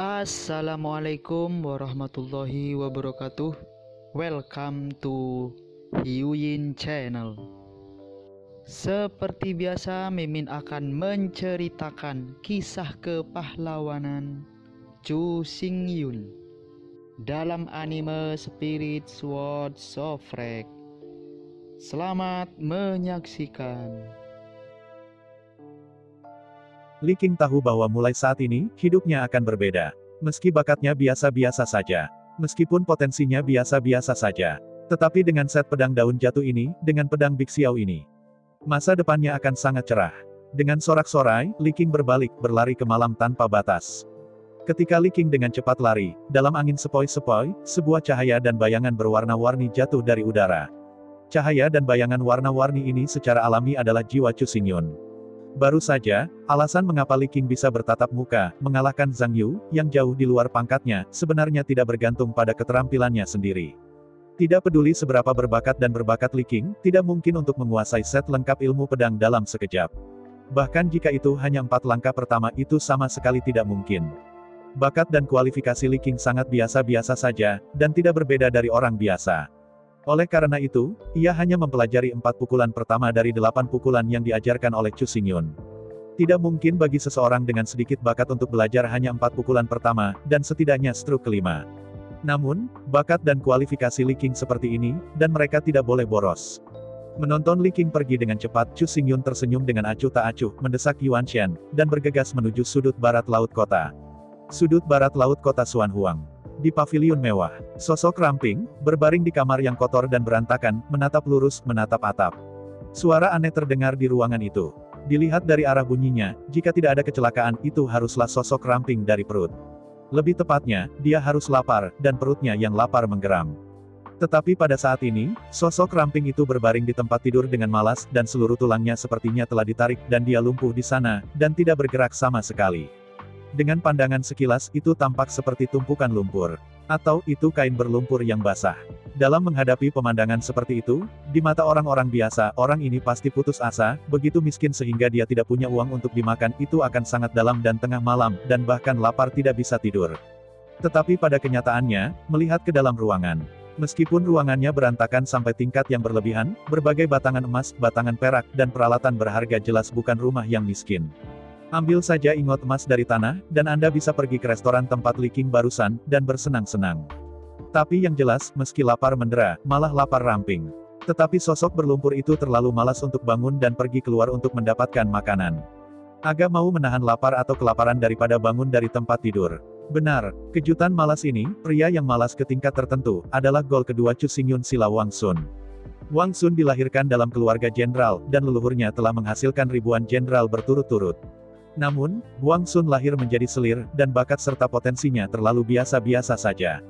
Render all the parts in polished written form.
Assalamualaikum warahmatullahi wabarakatuh. Welcome to Hyuyin Channel. Seperti biasa, Mimin akan menceritakan kisah kepahlawanan Chu Xingyun dalam anime Spirit Sword Sofrek. Selamat menyaksikan. Li Qing tahu bahwa mulai saat ini, hidupnya akan berbeda. Meski bakatnya biasa-biasa saja. Meskipun potensinya biasa-biasa saja. Tetapi dengan set pedang daun jatuh ini, dengan pedang Big Xiao ini, masa depannya akan sangat cerah. Dengan sorak-sorai, Li Qing berbalik, berlari ke malam tanpa batas. Ketika Li Qing dengan cepat lari, dalam angin sepoi-sepoi, sebuah cahaya dan bayangan berwarna-warni jatuh dari udara. Cahaya dan bayangan warna-warni ini secara alami adalah jiwa Chu Xingyun. Baru saja, alasan mengapa Li Qing bisa bertatap muka, mengalahkan Zhang Yu, yang jauh di luar pangkatnya, sebenarnya tidak bergantung pada keterampilannya sendiri. Tidak peduli seberapa berbakat dan berbakat Li Qing, tidak mungkin untuk menguasai set lengkap ilmu pedang dalam sekejap. Bahkan jika itu hanya 4 langkah pertama itu sama sekali tidak mungkin. Bakat dan kualifikasi Li Qing sangat biasa-biasa saja, dan tidak berbeda dari orang biasa. Oleh karena itu, ia hanya mempelajari 4 pukulan pertama dari 8 pukulan yang diajarkan oleh Chu Xingyun. Tidak mungkin bagi seseorang dengan sedikit bakat untuk belajar hanya 4 pukulan pertama, dan setidaknya stroke kelima. Namun, bakat dan kualifikasi Li Qing seperti ini, dan mereka tidak boleh boros. Menonton Li Qing pergi dengan cepat, Chu Xingyun tersenyum dengan acuh tak acuh, mendesak Yuan Shen, dan bergegas menuju sudut barat laut kota. Sudut barat laut kota Xuanhuang. Di pavilion mewah, sosok ramping, berbaring di kamar yang kotor dan berantakan, menatap lurus, menatap atap. Suara aneh terdengar di ruangan itu. Dilihat dari arah bunyinya, jika tidak ada kecelakaan, itu haruslah sosok ramping dari perut. Lebih tepatnya, dia harus lapar, dan perutnya yang lapar menggeram. Tetapi pada saat ini, sosok ramping itu berbaring di tempat tidur dengan malas, dan seluruh tulangnya sepertinya telah ditarik, dan dia lumpuh di sana, dan tidak bergerak sama sekali. Dengan pandangan sekilas, itu tampak seperti tumpukan lumpur. Atau, itu kain berlumpur yang basah. Dalam menghadapi pemandangan seperti itu, di mata orang-orang biasa, orang ini pasti putus asa, begitu miskin sehingga dia tidak punya uang untuk dimakan, itu akan sangat dalam dan tengah malam, dan bahkan lapar tidak bisa tidur. Tetapi pada kenyataannya, melihat ke dalam ruangan. Meskipun ruangannya berantakan sampai tingkat yang berlebihan, berbagai batangan emas, batangan perak, dan peralatan berharga jelas bukan rumah yang miskin. Ambil saja ingot emas dari tanah, dan Anda bisa pergi ke restoran tempat Li Qing barusan, dan bersenang-senang. Tapi yang jelas, meski lapar mendera, malah lapar ramping. Tetapi sosok berlumpur itu terlalu malas untuk bangun dan pergi keluar untuk mendapatkan makanan. Agak mau menahan lapar atau kelaparan daripada bangun dari tempat tidur. Benar, kejutan malas ini, pria yang malas ke tingkat tertentu, adalah gol kedua Chu Xingyun sila Wang Sun. Wang Sun dilahirkan dalam keluarga jenderal, dan leluhurnya telah menghasilkan ribuan jenderal berturut-turut. Namun, Wang Sun lahir menjadi selir, dan bakat serta potensinya terlalu biasa-biasa saja.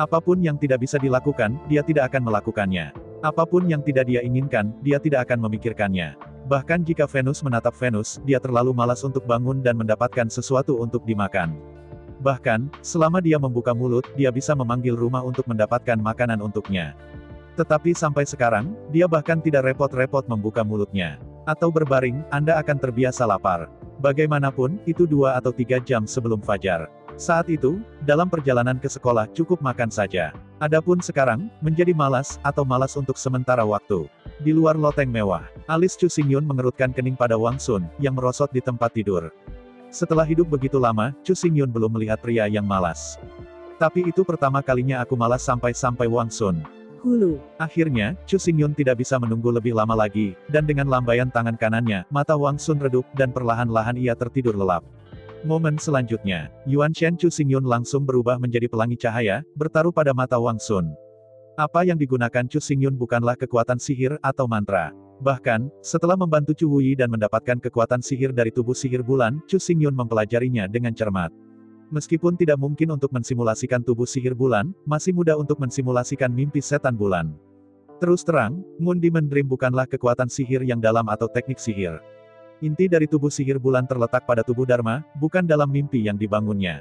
Apapun yang tidak bisa dilakukan, dia tidak akan melakukannya. Apapun yang tidak dia inginkan, dia tidak akan memikirkannya. Bahkan jika Venus menatap Venus, dia terlalu malas untuk bangun dan mendapatkan sesuatu untuk dimakan. Bahkan, selama dia membuka mulut, dia bisa memanggil rumah untuk mendapatkan makanan untuknya. Tetapi sampai sekarang, dia bahkan tidak repot-repot membuka mulutnya. Atau berbaring, Anda akan terbiasa lapar. Bagaimanapun, itu 2 atau 3 jam sebelum fajar. Saat itu, dalam perjalanan ke sekolah cukup makan saja. Adapun sekarang, menjadi malas, atau malas untuk sementara waktu. Di luar loteng mewah, alis Chu Xingyun mengerutkan kening pada Wang Sun, yang merosot di tempat tidur. Setelah hidup begitu lama, Chu Xingyun belum melihat pria yang malas. Tapi itu pertama kalinya aku malas sampai Wang Sun. Hulu. Akhirnya, Chu Xingyun tidak bisa menunggu lebih lama lagi, dan dengan lambaian tangan kanannya, mata Wang Sun redup, dan perlahan-lahan ia tertidur lelap. Momen selanjutnya, Yuan Shen Chu Xingyun langsung berubah menjadi pelangi cahaya, bertaruh pada mata Wang Sun. Apa yang digunakan Chu Xingyun bukanlah kekuatan sihir atau mantra. Bahkan, setelah membantu Chu Wuyi dan mendapatkan kekuatan sihir dari tubuh sihir bulan, Chu Xingyun mempelajarinya dengan cermat. Meskipun tidak mungkin untuk mensimulasikan tubuh sihir bulan, masih mudah untuk mensimulasikan mimpi setan bulan. Terus terang, Moon Demon Dream bukanlah kekuatan sihir yang dalam atau teknik sihir. Inti dari tubuh sihir bulan terletak pada tubuh Dharma, bukan dalam mimpi yang dibangunnya.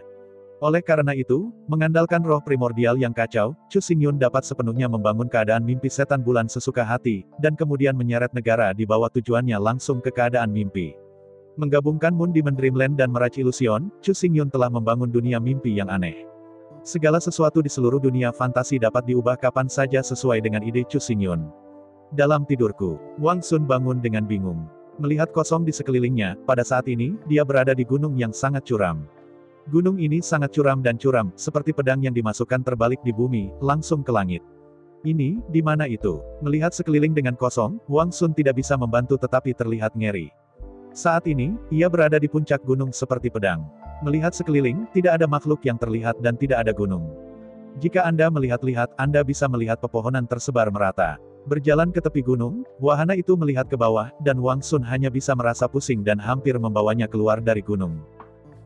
Oleh karena itu, mengandalkan roh primordial yang kacau, Chu Xingyun dapat sepenuhnya membangun keadaan mimpi setan bulan sesuka hati, dan kemudian menyeret negara di bawah tujuannya langsung ke keadaan mimpi. Menggabungkan Moon Demon Dreamland dan Mirage Illusion, Chu Xingyun telah membangun dunia mimpi yang aneh. Segala sesuatu di seluruh dunia fantasi dapat diubah kapan saja sesuai dengan ide Chu Xingyun. Dalam tidurku, Wang Sun bangun dengan bingung. Melihat kosong di sekelilingnya, pada saat ini, dia berada di gunung yang sangat curam. Gunung ini sangat curam dan curam, seperti pedang yang dimasukkan terbalik di bumi, langsung ke langit. Ini, di mana itu? Melihat sekeliling dengan kosong, Wang Sun tidak bisa membantu tetapi terlihat ngeri. Saat ini, ia berada di puncak gunung seperti pedang. Melihat sekeliling, tidak ada makhluk yang terlihat dan tidak ada gunung. Jika Anda melihat-lihat, Anda bisa melihat pepohonan tersebar merata. Berjalan ke tepi gunung, wahana itu melihat ke bawah, dan Wang Sun hanya bisa merasa pusing dan hampir membawanya keluar dari gunung.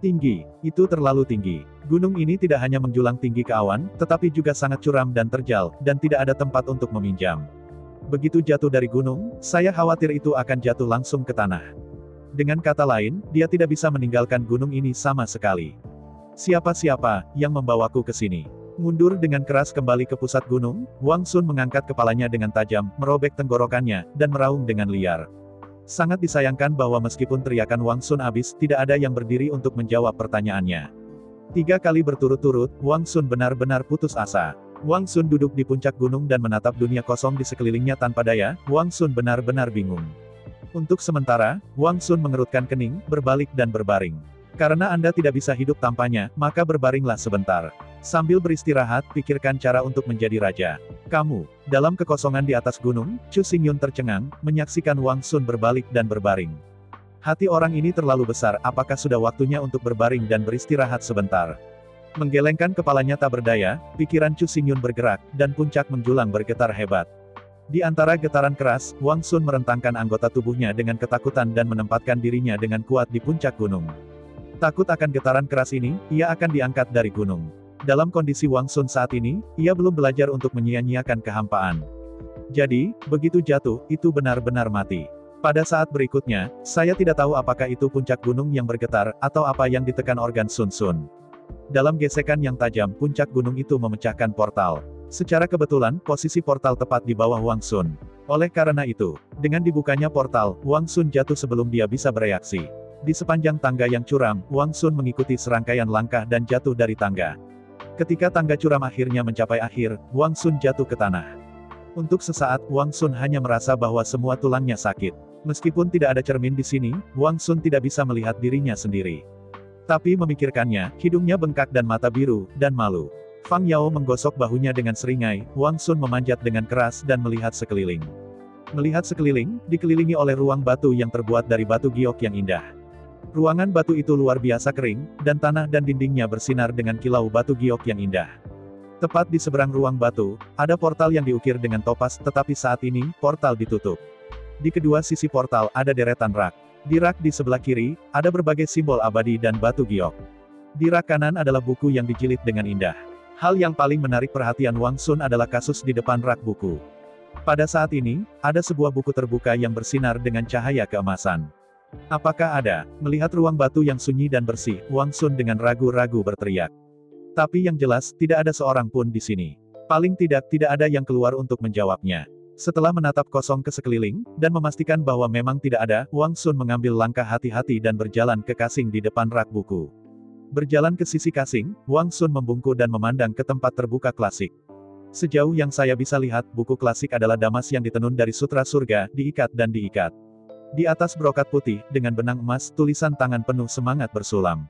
Tinggi, itu terlalu tinggi. Gunung ini tidak hanya menjulang tinggi ke awan, tetapi juga sangat curam dan terjal, dan tidak ada tempat untuk meminjam. Begitu jatuh dari gunung, saya khawatir itu akan jatuh langsung ke tanah. Dengan kata lain, dia tidak bisa meninggalkan gunung ini sama sekali. Siapa-siapa yang membawaku ke sini? Mundur dengan keras kembali ke pusat gunung, Wang Sun mengangkat kepalanya dengan tajam, merobek tenggorokannya, dan meraung dengan liar. Sangat disayangkan bahwa meskipun teriakan Wang Sun habis, tidak ada yang berdiri untuk menjawab pertanyaannya. 3 kali berturut-turut, Wang Sun benar-benar putus asa. Wang Sun duduk di puncak gunung dan menatap dunia kosong di sekelilingnya tanpa daya, Wang Sun benar-benar bingung. Untuk sementara, Wang Sun mengerutkan kening, berbalik dan berbaring. Karena Anda tidak bisa hidup tanpanya, maka berbaringlah sebentar. Sambil beristirahat, pikirkan cara untuk menjadi raja. Kamu, dalam kekosongan di atas gunung, Chu Xingyun tercengang, menyaksikan Wang Sun berbalik dan berbaring. Hati orang ini terlalu besar, apakah sudah waktunya untuk berbaring dan beristirahat sebentar? Menggelengkan kepalanya tak berdaya, pikiran Chu Xingyun bergerak, dan puncak menjulang bergetar hebat. Di antara getaran keras, Wang Sun merentangkan anggota tubuhnya dengan ketakutan dan menempatkan dirinya dengan kuat di puncak gunung. Takut akan getaran keras ini, ia akan diangkat dari gunung. Dalam kondisi Wang Sun saat ini, ia belum belajar untuk menyia-nyiakan kehampaan. Jadi, begitu jatuh, itu benar-benar mati. Pada saat berikutnya, saya tidak tahu apakah itu puncak gunung yang bergetar, atau apa yang ditekan organ Sun Sun. Dalam gesekan yang tajam, puncak gunung itu memecahkan portal. Secara kebetulan, posisi portal tepat di bawah Wang Sun. Oleh karena itu, dengan dibukanya portal, Wang Sun jatuh sebelum dia bisa bereaksi. Di sepanjang tangga yang curam, Wang Sun mengikuti serangkaian langkah dan jatuh dari tangga. Ketika tangga curam akhirnya mencapai akhir, Wang Sun jatuh ke tanah. Untuk sesaat, Wang Sun hanya merasa bahwa semua tulangnya sakit. Meskipun tidak ada cermin di sini, Wang Sun tidak bisa melihat dirinya sendiri. Tapi memikirkannya, hidungnya bengkak dan mata biru, dan malu. Fang Yao menggosok bahunya dengan seringai, Wang Sun memanjat dengan keras dan melihat sekeliling. Melihat sekeliling, dikelilingi oleh ruang batu yang terbuat dari batu giok yang indah. Ruangan batu itu luar biasa kering, dan tanah dan dindingnya bersinar dengan kilau batu giok yang indah. Tepat di seberang ruang batu, ada portal yang diukir dengan topas, tetapi saat ini, portal ditutup. Di kedua sisi portal, ada deretan rak. Di rak di sebelah kiri, ada berbagai simbol abadi dan batu giok. Di rak kanan adalah buku yang dijilid dengan indah. Hal yang paling menarik perhatian Wang Sun adalah kasus di depan rak buku. Pada saat ini, ada sebuah buku terbuka yang bersinar dengan cahaya keemasan. Apakah ada? Melihat ruang batu yang sunyi dan bersih, Wang Sun dengan ragu-ragu berteriak. Tapi yang jelas, tidak ada seorang pun di sini. Paling tidak ada yang keluar untuk menjawabnya. Setelah menatap kosong ke sekeliling, dan memastikan bahwa memang tidak ada, Wang Sun mengambil langkah hati-hati dan berjalan ke kasing di depan rak buku. Berjalan ke sisi kasing, Wang Sun membungkuk dan memandang ke tempat terbuka klasik. Sejauh yang saya bisa lihat, buku klasik adalah damas yang ditenun dari sutra surga, diikat dan diikat. Di atas brokat putih, dengan benang emas, tulisan tangan penuh semangat bersulam.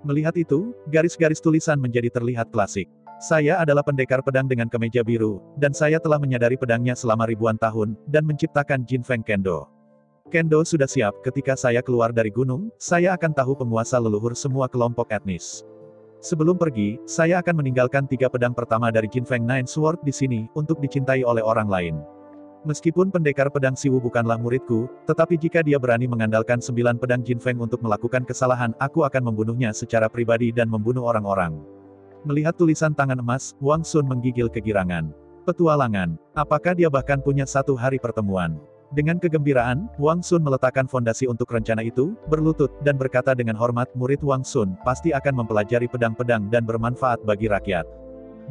Melihat itu, garis-garis tulisan menjadi terlihat klasik. Saya adalah pendekar pedang dengan kemeja biru, dan saya telah menyadari pedangnya selama ribuan tahun, dan menciptakan Jin Feng Kendo. Kendo sudah siap, ketika saya keluar dari gunung, saya akan tahu penguasa leluhur semua kelompok etnis. Sebelum pergi, saya akan meninggalkan 3 pedang pertama dari Jin Feng Nine Sword di sini, untuk dicintai oleh orang lain. Meskipun pendekar pedang Siwu bukanlah muridku, tetapi jika dia berani mengandalkan 9 pedang Jin Feng untuk melakukan kesalahan, aku akan membunuhnya secara pribadi dan membunuh orang-orang. Melihat tulisan tangan emas, Wang Sun menggigil kegirangan. Petualangan. Apakah dia bahkan punya 1 hari pertemuan? Dengan kegembiraan, Wang Sun meletakkan fondasi untuk rencana itu, berlutut, dan berkata dengan hormat, murid Wang Sun, pasti akan mempelajari pedang-pedang dan bermanfaat bagi rakyat.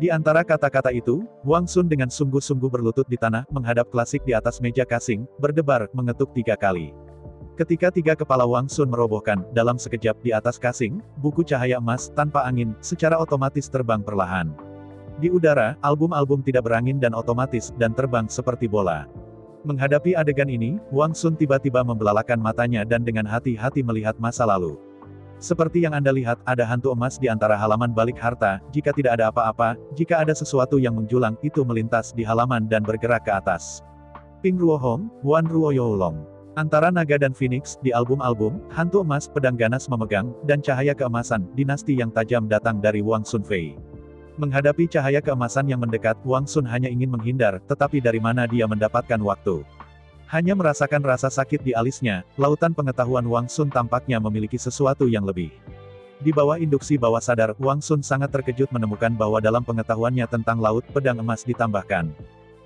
Di antara kata-kata itu, Wang Sun dengan sungguh-sungguh berlutut di tanah, menghadap klasik di atas meja kasing, berdebar, mengetuk 3 kali. Ketika tiga kepala Wang Sun merobohkan, dalam sekejap di atas kasing, buku cahaya emas, tanpa angin, secara otomatis terbang perlahan. Di udara, album-album tidak berangin dan otomatis, dan terbang seperti bola. Menghadapi adegan ini, Wang Sun tiba-tiba membelalakan matanya dan dengan hati-hati melihat masa lalu. Seperti yang Anda lihat, ada hantu emas di antara halaman balik harta, jika tidak ada apa-apa, jika ada sesuatu yang menjulang, itu melintas di halaman dan bergerak ke atas. Ping Ruo Hong, Wan Ruo Youlong. Antara naga dan phoenix, di album-album, hantu emas, pedang ganas memegang, dan cahaya keemasan, dinasti yang tajam datang dari Wang Sun Fei. Menghadapi cahaya keemasan yang mendekat, Wang Sun hanya ingin menghindar, tetapi dari mana dia mendapatkan waktu? Hanya merasakan rasa sakit di alisnya, lautan pengetahuan Wang Sun tampaknya memiliki sesuatu yang lebih. Di bawah induksi bawah sadar, Wang Sun sangat terkejut menemukan bahwa dalam pengetahuannya tentang laut, pedang emas ditambahkan.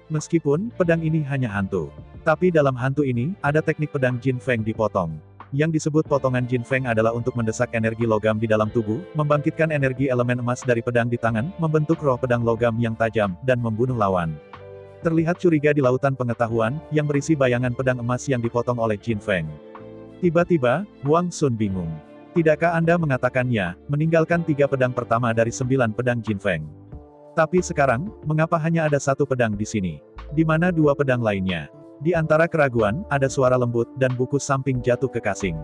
Meskipun, pedang ini hanya hantu. Tapi dalam hantu ini, ada teknik pedang Jin Feng dipotong. Yang disebut potongan Jin Feng adalah untuk mendesak energi logam di dalam tubuh, membangkitkan energi elemen emas dari pedang di tangan, membentuk roh pedang logam yang tajam, dan membunuh lawan. Terlihat curiga di lautan pengetahuan, yang berisi bayangan pedang emas yang dipotong oleh Jin Feng. Tiba-tiba, Wang Sun bingung. Tidakkah Anda mengatakannya, meninggalkan 3 pedang pertama dari 9 pedang Jin Feng? Tapi sekarang, mengapa hanya ada 1 pedang di sini? Di mana 2 pedang lainnya? Di antara keraguan, ada suara lembut, dan buku samping jatuh ke kasing.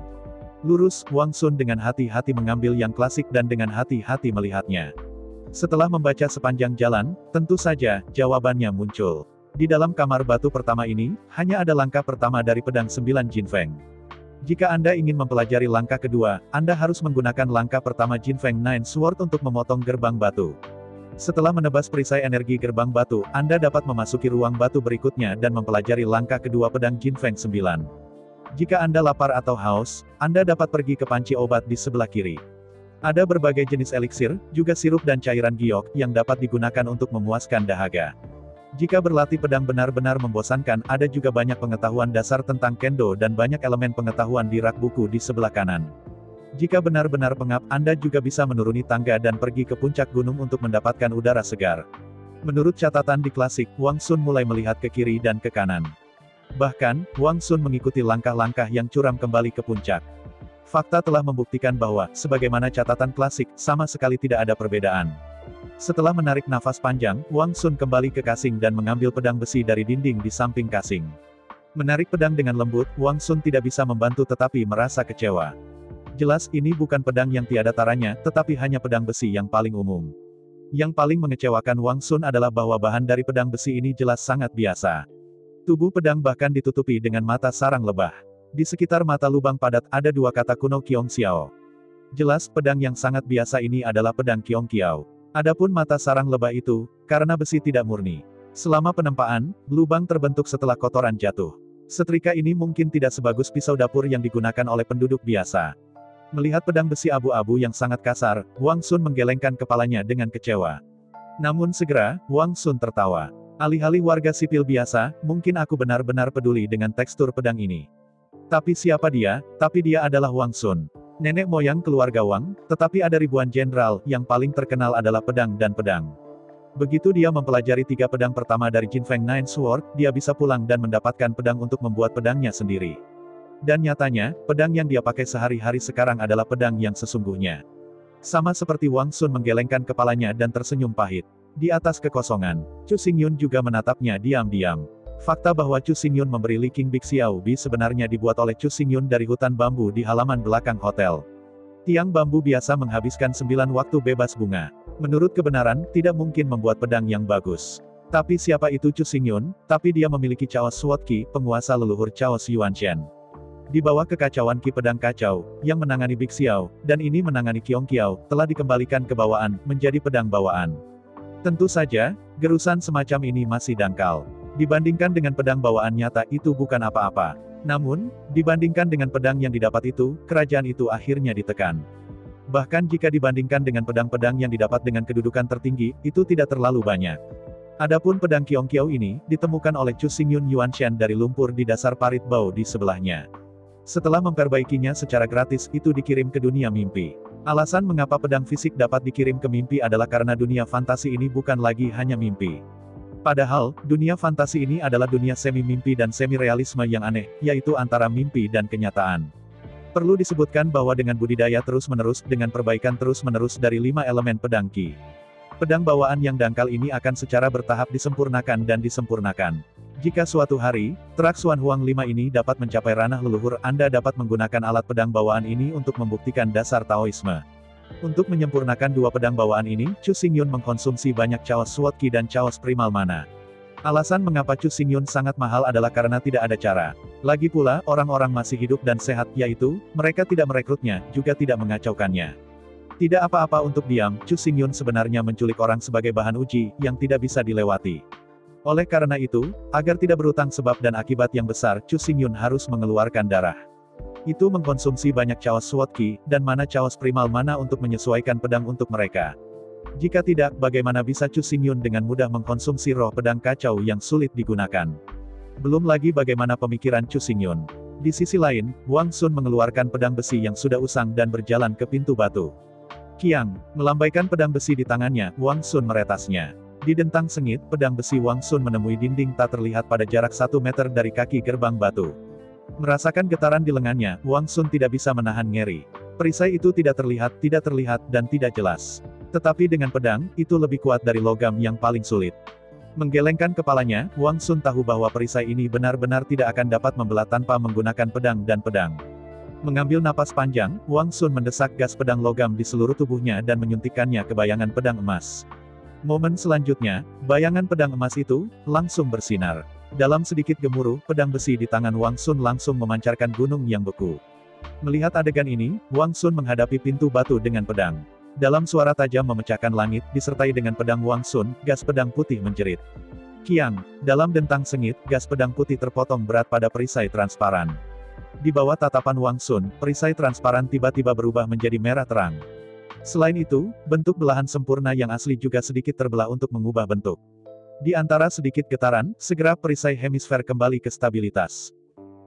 Lurus, Wang Sun dengan hati-hati mengambil yang klasik dan dengan hati-hati melihatnya. Setelah membaca sepanjang jalan, tentu saja, jawabannya muncul. Di dalam kamar batu pertama ini, hanya ada langkah pertama dari pedang 9 Jin Feng. Jika Anda ingin mempelajari langkah kedua, Anda harus menggunakan langkah pertama Jin Feng Nine Sword untuk memotong gerbang batu. Setelah menebas perisai energi gerbang batu, Anda dapat memasuki ruang batu berikutnya dan mempelajari langkah kedua pedang Jin Feng 9. Jika Anda lapar atau haus, Anda dapat pergi ke panci obat di sebelah kiri. Ada berbagai jenis eliksir, juga sirup dan cairan giok, yang dapat digunakan untuk memuaskan dahaga. Jika berlatih pedang benar-benar membosankan, ada juga banyak pengetahuan dasar tentang kendo dan banyak elemen pengetahuan di rak buku di sebelah kanan. Jika benar-benar pengap, Anda juga bisa menuruni tangga dan pergi ke puncak gunung untuk mendapatkan udara segar. Menurut catatan di klasik, Wang Sun mulai melihat ke kiri dan ke kanan. Bahkan, Wang Sun mengikuti langkah-langkah yang curam kembali ke puncak. Fakta telah membuktikan bahwa, sebagaimana catatan klasik, sama sekali tidak ada perbedaan. Setelah menarik nafas panjang, Wang Sun kembali ke kasing dan mengambil pedang besi dari dinding di samping kasing. Menarik pedang dengan lembut, Wang Sun tidak bisa membantu tetapi merasa kecewa. Jelas ini bukan pedang yang tiada taranya, tetapi hanya pedang besi yang paling umum. Yang paling mengecewakan Wang Sun adalah bahwa bahan dari pedang besi ini jelas sangat biasa. Tubuh pedang bahkan ditutupi dengan mata sarang lebah. Di sekitar mata lubang padat ada 2 kata kuno Qiong Xiao. Jelas pedang yang sangat biasa ini adalah pedang Qiong Qiao. Adapun mata sarang lebah itu, karena besi tidak murni. Selama penempaan, lubang terbentuk setelah kotoran jatuh. Setrika ini mungkin tidak sebagus pisau dapur yang digunakan oleh penduduk biasa. Melihat pedang besi abu-abu yang sangat kasar, Wang Sun menggelengkan kepalanya dengan kecewa. Namun segera, Wang Sun tertawa. Alih-alih warga sipil biasa, mungkin aku benar-benar peduli dengan tekstur pedang ini. Tapi siapa dia? Tapi dia adalah Wang Sun. Nenek moyang keluarga Wang, tetapi ada ribuan jenderal, yang paling terkenal adalah pedang dan pedang. Begitu dia mempelajari 3 pedang pertama dari Jin Feng Nine Sword, dia bisa pulang dan mendapatkan pedang untuk membuat pedangnya sendiri. Dan nyatanya, pedang yang dia pakai sehari-hari sekarang adalah pedang yang sesungguhnya. Sama seperti Wang Sun menggelengkan kepalanya dan tersenyum pahit. Di atas kekosongan, Chu Xingyun juga menatapnya diam-diam. Fakta bahwa Chu Xingyun memberi Li King Big Xiao Bi sebenarnya dibuat oleh Chu Xingyun dari hutan bambu di halaman belakang hotel. Tiang bambu biasa menghabiskan 9 waktu bebas bunga. Menurut kebenaran, tidak mungkin membuat pedang yang bagus. Tapi siapa itu Chu Xingyun? Tapi dia memiliki Chaos Sword Qi, penguasa leluhur Chaos Yuanshen. Di bawah kekacauan Ki Pedang Kacau, yang menangani Big Xiao, dan ini menangani Qiong Qiao, telah dikembalikan ke bawaan, menjadi pedang bawaan. Tentu saja, gerusan semacam ini masih dangkal. Dibandingkan dengan pedang bawaan nyata itu bukan apa-apa. Namun, dibandingkan dengan pedang yang didapat itu, kerajaan itu akhirnya ditekan. Bahkan jika dibandingkan dengan pedang-pedang yang didapat dengan kedudukan tertinggi, itu tidak terlalu banyak. Adapun pedang Qiong Qiao ini, ditemukan oleh Chu Xingyun Yuanshen dari lumpur di dasar parit bau di sebelahnya. Setelah memperbaikinya secara gratis, itu dikirim ke dunia mimpi. Alasan mengapa pedang fisik dapat dikirim ke mimpi adalah karena dunia fantasi ini bukan lagi hanya mimpi. Padahal, dunia fantasi ini adalah dunia semi-mimpi dan semi-realisme yang aneh, yaitu antara mimpi dan kenyataan. Perlu disebutkan bahwa dengan budidaya terus-menerus, dengan perbaikan terus-menerus dari 5 elemen pedang Qi, pedang bawaan yang dangkal ini akan secara bertahap disempurnakan dan disempurnakan. Jika suatu hari, Terak Xuan Huang 5 ini dapat mencapai ranah leluhur, Anda dapat menggunakan alat pedang bawaan ini untuk membuktikan dasar Taoisme. Untuk menyempurnakan 2 pedang bawaan ini, Chu Xingyun mengkonsumsi banyak Chaos Sword Qi dan Chaos Primal Mana. Alasan mengapa Chu Xingyun sangat mahal adalah karena tidak ada cara. Lagi pula, orang-orang masih hidup dan sehat, yaitu, mereka tidak merekrutnya, juga tidak mengacaukannya. Tidak apa-apa untuk diam, Chu Xingyun sebenarnya menculik orang sebagai bahan uji, yang tidak bisa dilewati. Oleh karena itu, agar tidak berutang sebab dan akibat yang besar, Chu Xingyun harus mengeluarkan darah. Itu mengkonsumsi banyak Chaos Sword Qi, dan mana Chaos Primal Mana untuk menyesuaikan pedang untuk mereka. Jika tidak, bagaimana bisa Chu Xingyun dengan mudah mengkonsumsi roh pedang kacau yang sulit digunakan? Belum lagi bagaimana pemikiran Chu Xingyun. Di sisi lain, Wang Sun mengeluarkan pedang besi yang sudah usang dan berjalan ke pintu batu. Qiang, melambaikan pedang besi di tangannya, Wang Sun meretasnya. Di dentang sengit, pedang besi Wang Sun menemui dinding tak terlihat pada jarak 1 meter dari kaki gerbang batu. Merasakan getaran di lengannya, Wang Sun tidak bisa menahan ngeri. Perisai itu tidak terlihat, dan tidak jelas. Tetapi dengan pedang, itu lebih kuat dari logam yang paling sulit. Menggelengkan kepalanya, Wang Sun tahu bahwa perisai ini benar-benar tidak akan dapat membelah tanpa menggunakan pedang dan pedang. Mengambil napas panjang, Wang Sun mendesak gas pedang logam di seluruh tubuhnya dan menyuntikkannya ke bayangan pedang emas. Momen selanjutnya, bayangan pedang emas itu langsung bersinar. Dalam sedikit gemuruh, pedang besi di tangan Wang Sun langsung memancarkan gunung yang beku. Melihat adegan ini, Wang Sun menghadapi pintu batu dengan pedang. Dalam suara tajam memecahkan langit, disertai dengan pedang Wang Sun, gas pedang putih menjerit. Qiang, dalam dentang sengit, gas pedang putih terpotong berat pada perisai transparan. Di bawah tatapan Wang Sun, perisai transparan tiba-tiba berubah menjadi merah terang. Selain itu, bentuk belahan sempurna yang asli juga sedikit terbelah untuk mengubah bentuk. Di antara sedikit getaran, segera perisai hemisfer kembali ke stabilitas.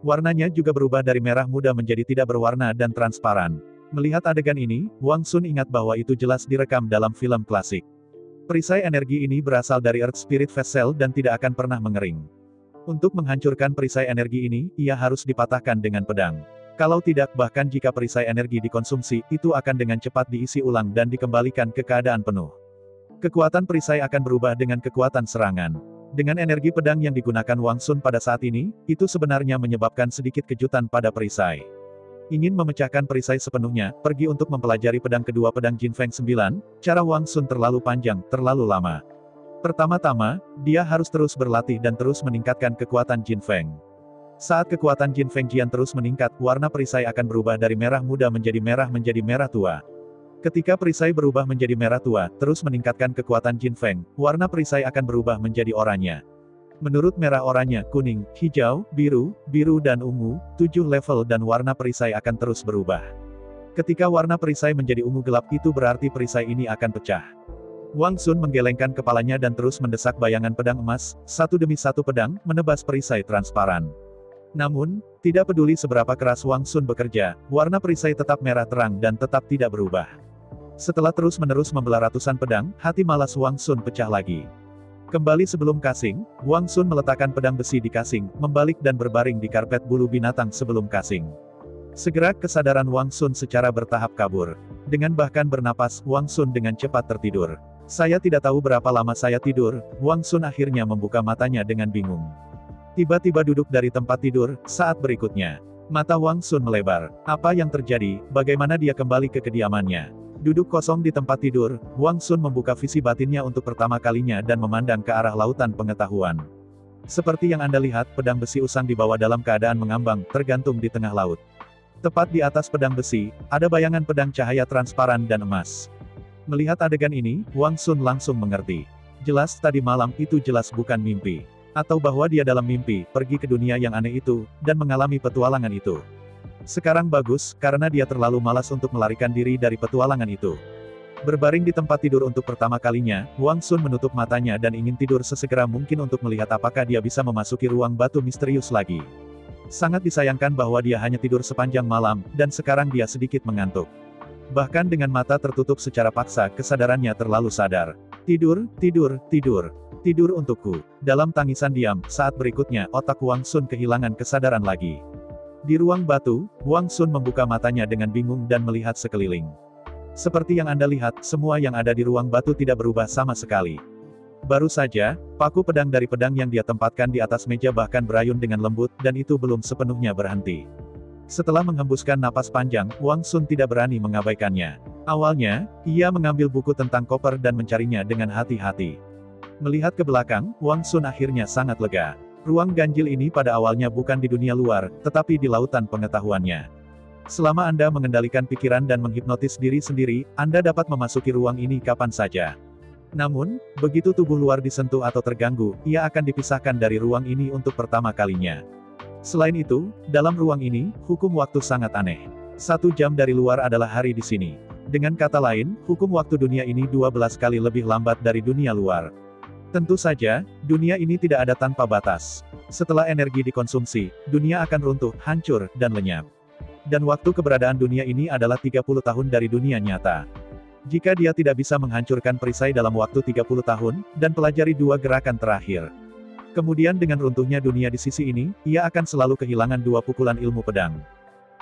Warnanya juga berubah dari merah muda menjadi tidak berwarna dan transparan. Melihat adegan ini, Wang Sun ingat bahwa itu jelas direkam dalam film klasik. Perisai energi ini berasal dari Earth Spirit Vessel dan tidak akan pernah mengering. Untuk menghancurkan perisai energi ini, ia harus dipatahkan dengan pedang. Kalau tidak, bahkan jika perisai energi dikonsumsi, itu akan dengan cepat diisi ulang dan dikembalikan ke keadaan penuh. Kekuatan perisai akan berubah dengan kekuatan serangan. Dengan energi pedang yang digunakan Wang Sun pada saat ini, itu sebenarnya menyebabkan sedikit kejutan pada perisai. Ingin memecahkan perisai sepenuhnya, pergi untuk mempelajari pedang kedua pedang Jin Feng 9, cara Wang Sun terlalu panjang, terlalu lama. Pertama-tama, dia harus terus berlatih dan terus meningkatkan kekuatan Jin Feng. Saat kekuatan Jin Feng Jian terus meningkat, warna perisai akan berubah dari merah muda menjadi merah tua. Ketika perisai berubah menjadi merah tua, terus meningkatkan kekuatan Jin Feng, warna perisai akan berubah menjadi oranye. Menurut merah, oranye, kuning, hijau, biru dan ungu, 7 level dan warna perisai akan terus berubah. Ketika warna perisai menjadi ungu gelap, itu berarti perisai ini akan pecah. Wang Sun menggelengkan kepalanya dan terus mendesak bayangan pedang emas, satu demi satu pedang, menebas perisai transparan. Namun, tidak peduli seberapa keras Wang Sun bekerja, warna perisai tetap merah terang dan tetap tidak berubah. Setelah terus-menerus membelah ratusan pedang, hati malas Wang Sun pecah lagi. Kembali sebelum kasing, Wang Sun meletakkan pedang besi di kasing, membalik dan berbaring di karpet bulu binatang sebelum kasing. Segera kesadaran Wang Sun secara bertahap kabur. Dengan bahkan bernapas, Wang Sun dengan cepat tertidur. Saya tidak tahu berapa lama saya tidur, Wang Sun akhirnya membuka matanya dengan bingung. Tiba-tiba duduk dari tempat tidur, saat berikutnya. Mata Wang Sun melebar. Apa yang terjadi, bagaimana dia kembali ke kediamannya? Duduk kosong di tempat tidur, Wang Sun membuka visi batinnya untuk pertama kalinya dan memandang ke arah lautan pengetahuan. Seperti yang Anda lihat, pedang besi usang di bawah dalam keadaan mengambang, tergantung di tengah laut. Tepat di atas pedang besi, ada bayangan pedang cahaya transparan dan emas. Melihat adegan ini, Wang Sun langsung mengerti. Jelas tadi malam itu jelas bukan mimpi. Atau bahwa dia dalam mimpi, pergi ke dunia yang aneh itu, dan mengalami petualangan itu. Sekarang bagus, karena dia terlalu malas untuk melarikan diri dari petualangan itu. Berbaring di tempat tidur untuk pertama kalinya, Wang Sun menutup matanya dan ingin tidur sesegera mungkin untuk melihat apakah dia bisa memasuki ruang batu misterius lagi. Sangat disayangkan bahwa dia hanya tidur sepanjang malam, dan sekarang dia sedikit mengantuk. Bahkan dengan mata tertutup secara paksa, kesadarannya terlalu sadar. Tidur. Tidur untukku. Dalam tangisan diam, saat berikutnya otak Wang Sun kehilangan kesadaran lagi. Di ruang batu, Wang Sun membuka matanya dengan bingung dan melihat sekeliling. Seperti yang Anda lihat, semua yang ada di ruang batu tidak berubah sama sekali. Baru saja, paku pedang dari pedang yang dia tempatkan di atas meja bahkan berayun dengan lembut, dan itu belum sepenuhnya berhenti. Setelah menghembuskan napas panjang, Wang Sun tidak berani mengabaikannya. Awalnya, ia mengambil buku tentang koper dan mencarinya dengan hati-hati. Melihat ke belakang, Wang Sun akhirnya sangat lega. Ruang ganjil ini pada awalnya bukan di dunia luar, tetapi di lautan pengetahuannya. Selama Anda mengendalikan pikiran dan menghipnotis diri sendiri, Anda dapat memasuki ruang ini kapan saja. Namun, begitu tubuh luar disentuh atau terganggu, ia akan dipisahkan dari ruang ini untuk pertama kalinya. Selain itu, dalam ruang ini, hukum waktu sangat aneh. 1 jam dari luar adalah hari di sini. Dengan kata lain, hukum waktu dunia ini 12 kali lebih lambat dari dunia luar. Tentu saja, dunia ini tidak ada tanpa batas. Setelah energi dikonsumsi, dunia akan runtuh, hancur, dan lenyap. Dan waktu keberadaan dunia ini adalah 30 tahun dari dunia nyata. Jika dia tidak bisa menghancurkan perisai dalam waktu 30 tahun, dan pelajari 2 gerakan terakhir. Kemudian dengan runtuhnya dunia di sisi ini, ia akan selalu kehilangan 2 pukulan ilmu pedang.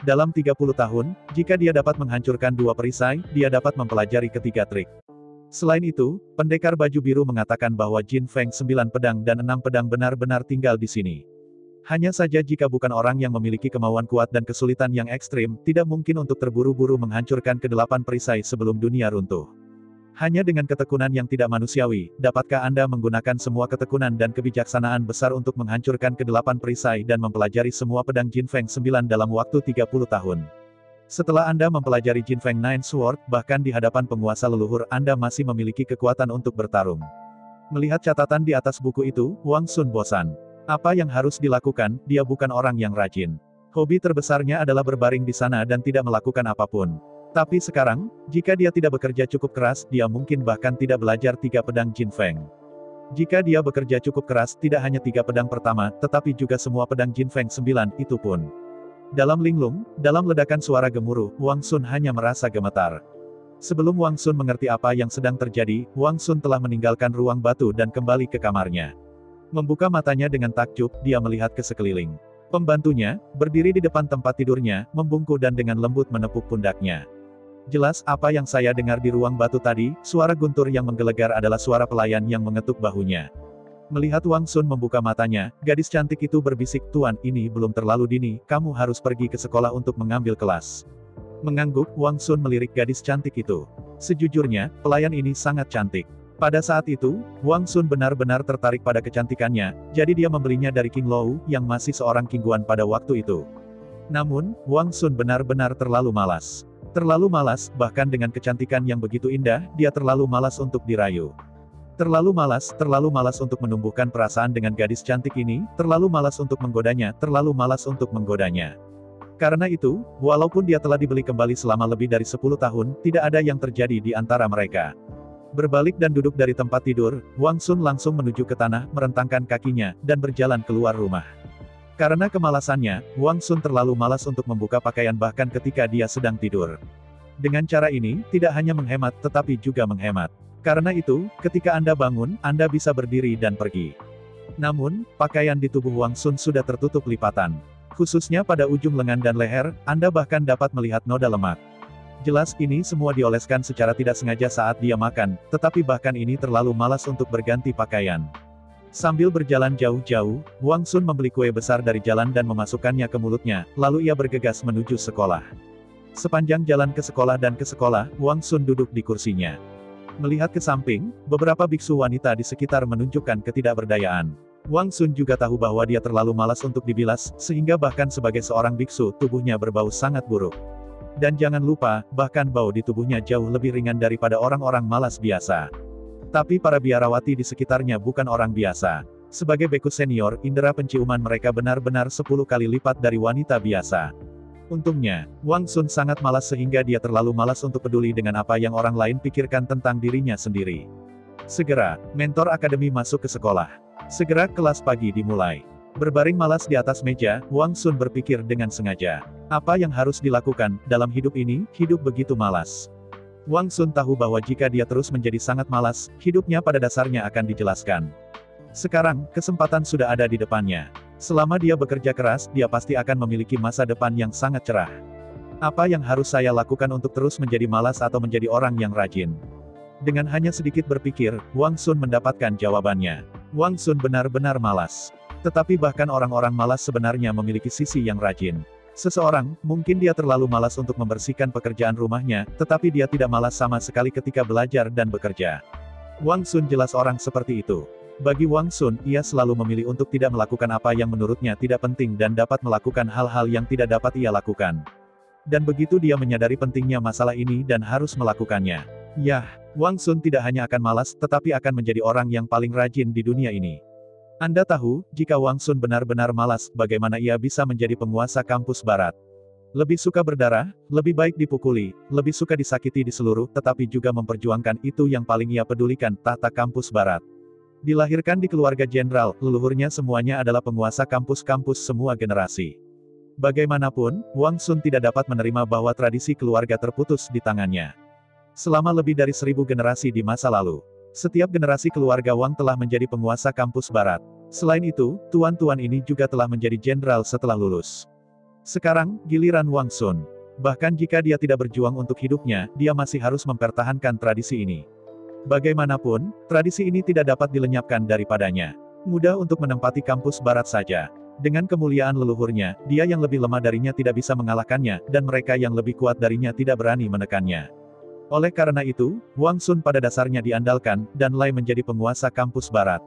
Dalam 30 tahun, jika dia dapat menghancurkan 2 perisai, dia dapat mempelajari ketiga trik. Selain itu, pendekar baju biru mengatakan bahwa Jin Feng 9 pedang dan 6 pedang benar-benar tinggal di sini. Hanya saja jika bukan orang yang memiliki kemauan kuat dan kesulitan yang ekstrim, tidak mungkin untuk terburu-buru menghancurkan ke-8 perisai sebelum dunia runtuh. Hanya dengan ketekunan yang tidak manusiawi, dapatkah Anda menggunakan semua ketekunan dan kebijaksanaan besar untuk menghancurkan ke-8 perisai dan mempelajari semua pedang Jin Feng 9 dalam waktu 30 tahun. Setelah Anda mempelajari Jin Feng Nine Sword, bahkan di hadapan penguasa leluhur Anda masih memiliki kekuatan untuk bertarung. Melihat catatan di atas buku itu, Wang Sun bosan. Apa yang harus dilakukan? Dia bukan orang yang rajin. Hobi terbesarnya adalah berbaring di sana dan tidak melakukan apapun. Tapi sekarang, jika dia tidak bekerja cukup keras, dia mungkin bahkan tidak belajar 3 pedang Jin Feng. Jika dia bekerja cukup keras, tidak hanya 3 pedang pertama, tetapi juga semua pedang Jin Feng 9, itu pun. Dalam linglung, dalam ledakan suara gemuruh, Wang Sun hanya merasa gemetar. Sebelum Wang Sun mengerti apa yang sedang terjadi, Wang Sun telah meninggalkan ruang batu dan kembali ke kamarnya. Membuka matanya dengan takjub, dia melihat ke sekeliling. Pembantunya, berdiri di depan tempat tidurnya, membungkuk dan dengan lembut menepuk pundaknya. Jelas apa yang saya dengar di ruang batu tadi, suara guntur yang menggelegar adalah suara pelayan yang mengetuk bahunya. Melihat Wang Sun membuka matanya, gadis cantik itu berbisik, "Tuan, ini belum terlalu dini, kamu harus pergi ke sekolah untuk mengambil kelas." Mengangguk, Wang Sun melirik gadis cantik itu. Sejujurnya, pelayan ini sangat cantik. Pada saat itu, Wang Sun benar-benar tertarik pada kecantikannya, jadi dia membelinya dari King Lou, yang masih seorang kingguan pada waktu itu. Namun, Wang Sun benar-benar terlalu malas. Terlalu malas, bahkan dengan kecantikan yang begitu indah, dia terlalu malas untuk dirayu. Terlalu malas untuk menumbuhkan perasaan dengan gadis cantik ini, terlalu malas untuk menggodanya, terlalu malas untuk menggodanya. Karena itu, walaupun dia telah dibeli kembali selama lebih dari 10 tahun, tidak ada yang terjadi di antara mereka. Berbalik dan duduk dari tempat tidur, Wang Sun langsung menuju ke tanah, merentangkan kakinya, dan berjalan keluar rumah. Karena kemalasannya, Wang Sun terlalu malas untuk membuka pakaian bahkan ketika dia sedang tidur. Dengan cara ini, tidak hanya menghemat, tetapi juga menghemat. Karena itu, ketika Anda bangun, Anda bisa berdiri dan pergi. Namun, pakaian di tubuh Wang Sun sudah tertutup lipatan. Khususnya pada ujung lengan dan leher, Anda bahkan dapat melihat noda lemak. Jelas ini semua dioleskan secara tidak sengaja saat dia makan, tetapi bahkan ini terlalu malas untuk berganti pakaian. Sambil berjalan jauh-jauh, Wang Sun membeli kue besar dari jalan dan memasukkannya ke mulutnya, lalu ia bergegas menuju sekolah. Sepanjang jalan ke sekolah, Wang Sun duduk di kursinya. Melihat ke samping, beberapa biksu wanita di sekitar menunjukkan ketidakberdayaan. Wang Sun juga tahu bahwa dia terlalu malas untuk dibilas, sehingga bahkan sebagai seorang biksu, tubuhnya berbau sangat buruk. Dan jangan lupa, bahkan bau di tubuhnya jauh lebih ringan daripada orang-orang malas biasa. Tapi para biarawati di sekitarnya bukan orang biasa. Sebagai beku senior, indera penciuman mereka benar-benar 10 kali lipat dari wanita biasa. Untungnya, Wang Sun sangat malas sehingga dia terlalu malas untuk peduli dengan apa yang orang lain pikirkan tentang dirinya sendiri. Segera, mentor akademi masuk ke sekolah. Segera kelas pagi dimulai. Berbaring malas di atas meja, Wang Sun berpikir dengan sengaja. Apa yang harus dilakukan dalam hidup ini? Hidup begitu malas. Wang Sun tahu bahwa jika dia terus menjadi sangat malas, hidupnya pada dasarnya akan dijelaskan. Sekarang, kesempatan sudah ada di depannya. Selama dia bekerja keras, dia pasti akan memiliki masa depan yang sangat cerah. Apa yang harus saya lakukan untuk terus menjadi malas atau menjadi orang yang rajin? Dengan hanya sedikit berpikir, Wang Sun mendapatkan jawabannya. Wang Sun benar-benar malas. Tetapi bahkan orang-orang malas sebenarnya memiliki sisi yang rajin. Seseorang, mungkin dia terlalu malas untuk membersihkan pekerjaan rumahnya, tetapi dia tidak malas sama sekali ketika belajar dan bekerja. Wang Sun jelas orang seperti itu. Bagi Wang Sun, ia selalu memilih untuk tidak melakukan apa yang menurutnya tidak penting dan dapat melakukan hal-hal yang tidak dapat ia lakukan. Dan begitu dia menyadari pentingnya masalah ini dan harus melakukannya. Yah, Wang Sun tidak hanya akan malas, tetapi akan menjadi orang yang paling rajin di dunia ini. Anda tahu, jika Wang Sun benar-benar malas, bagaimana ia bisa menjadi penguasa kampus barat? Lebih suka berdarah, lebih baik dipukuli, lebih suka disakiti di seluruh, tetapi juga memperjuangkan itu yang paling ia pedulikan, tahta kampus barat. Dilahirkan di keluarga jenderal, leluhurnya semuanya adalah penguasa kampus-kampus semua generasi. Bagaimanapun, Wang Sun tidak dapat menerima bahwa tradisi keluarga terputus di tangannya. Selama lebih dari 1000 generasi di masa lalu, setiap generasi keluarga Wang telah menjadi penguasa kampus barat. Selain itu, tuan-tuan ini juga telah menjadi jenderal setelah lulus. Sekarang, giliran Wang Sun. Bahkan jika dia tidak berjuang untuk hidupnya, dia masih harus mempertahankan tradisi ini. Bagaimanapun, tradisi ini tidak dapat dilenyapkan daripadanya. Mudah untuk menempati kampus barat saja. Dengan kemuliaan leluhurnya, dia yang lebih lemah darinya tidak bisa mengalahkannya, dan mereka yang lebih kuat darinya tidak berani menekannya. Oleh karena itu, Wang Sun pada dasarnya diandalkan, dan Lai menjadi penguasa kampus barat.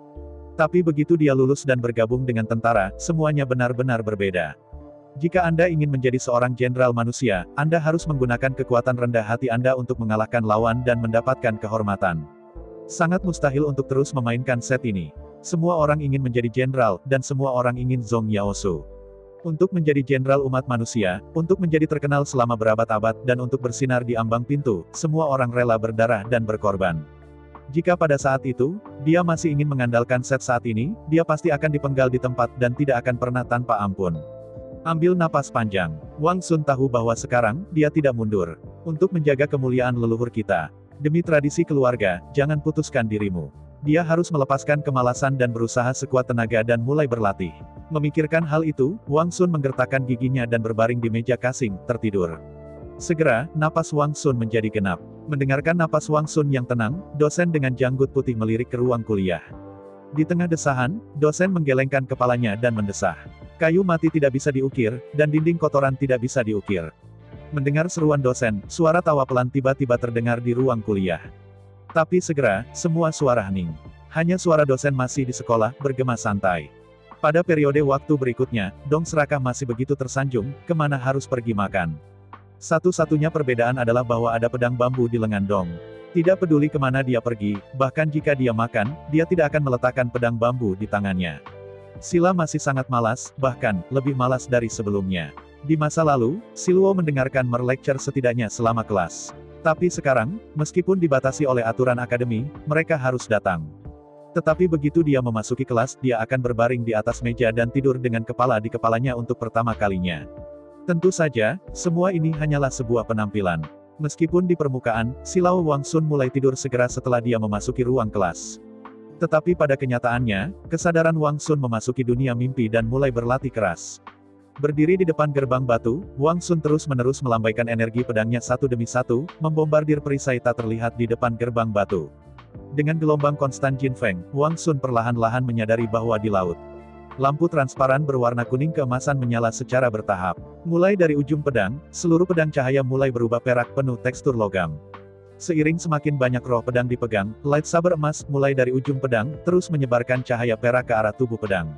Tapi begitu dia lulus dan bergabung dengan tentara, semuanya benar-benar berbeda. Jika Anda ingin menjadi seorang jenderal manusia, Anda harus menggunakan kekuatan rendah hati Anda untuk mengalahkan lawan dan mendapatkan kehormatan. Sangat mustahil untuk terus memainkan set ini. Semua orang ingin menjadi jenderal, dan semua orang ingin Zhong Yaosu. Untuk menjadi jenderal umat manusia, untuk menjadi terkenal selama berabad-abad, dan untuk bersinar di ambang pintu, semua orang rela berdarah dan berkorban. Jika pada saat itu, dia masih ingin mengandalkan set saat ini, dia pasti akan dipenggal di tempat dan tidak akan pernah tanpa ampun. Ambil napas panjang. Wang Sun tahu bahwa sekarang, dia tidak mundur. Untuk menjaga kemuliaan leluhur kita. Demi tradisi keluarga, jangan putuskan dirimu. Dia harus melepaskan kemalasan dan berusaha sekuat tenaga dan mulai berlatih. Memikirkan hal itu, Wang Sun menggertakkan giginya dan berbaring di meja kasing, tertidur. Segera, napas Wang Sun menjadi genap. Mendengarkan napas Wang Sun yang tenang, dosen dengan janggut putih melirik ke ruang kuliah. Di tengah desahan, dosen menggelengkan kepalanya dan mendesah. Kayu mati tidak bisa diukir, dan dinding kotoran tidak bisa diukir. Mendengar seruan dosen, suara tawa pelan tiba-tiba terdengar di ruang kuliah. Tapi segera, semua suara hening. Hanya suara dosen masih di sekolah, bergema santai. Pada periode waktu berikutnya, Dong Serakah masih begitu tersanjung, kemana harus pergi makan. Satu-satunya perbedaan adalah bahwa ada pedang bambu di lengan Dong. Tidak peduli kemana dia pergi, bahkan jika dia makan, dia tidak akan meletakkan pedang bambu di tangannya. Sila masih sangat malas, bahkan, lebih malas dari sebelumnya. Di masa lalu, Siluo mendengarkan lecture setidaknya selama kelas. Tapi sekarang, meskipun dibatasi oleh aturan akademi, mereka harus datang. Tetapi begitu dia memasuki kelas, dia akan berbaring di atas meja dan tidur dengan kepala di kepalanya untuk pertama kalinya. Tentu saja, semua ini hanyalah sebuah penampilan. Meskipun di permukaan, Siluo Wang Sun mulai tidur segera setelah dia memasuki ruang kelas. Tetapi pada kenyataannya, kesadaran Wang Sun memasuki dunia mimpi dan mulai berlatih keras. Berdiri di depan gerbang batu, Wang Sun terus-menerus melambaikan energi pedangnya satu demi satu, membombardir perisai tak terlihat di depan gerbang batu. Dengan gelombang konstan Jin Feng, Wang Sun perlahan-lahan menyadari bahwa di laut. Lampu transparan berwarna kuning keemasan menyala secara bertahap. Mulai dari ujung pedang, seluruh pedang cahaya mulai berubah perak penuh tekstur logam. Seiring semakin banyak roh pedang dipegang, lightsaber emas, mulai dari ujung pedang, terus menyebarkan cahaya perak ke arah tubuh pedang.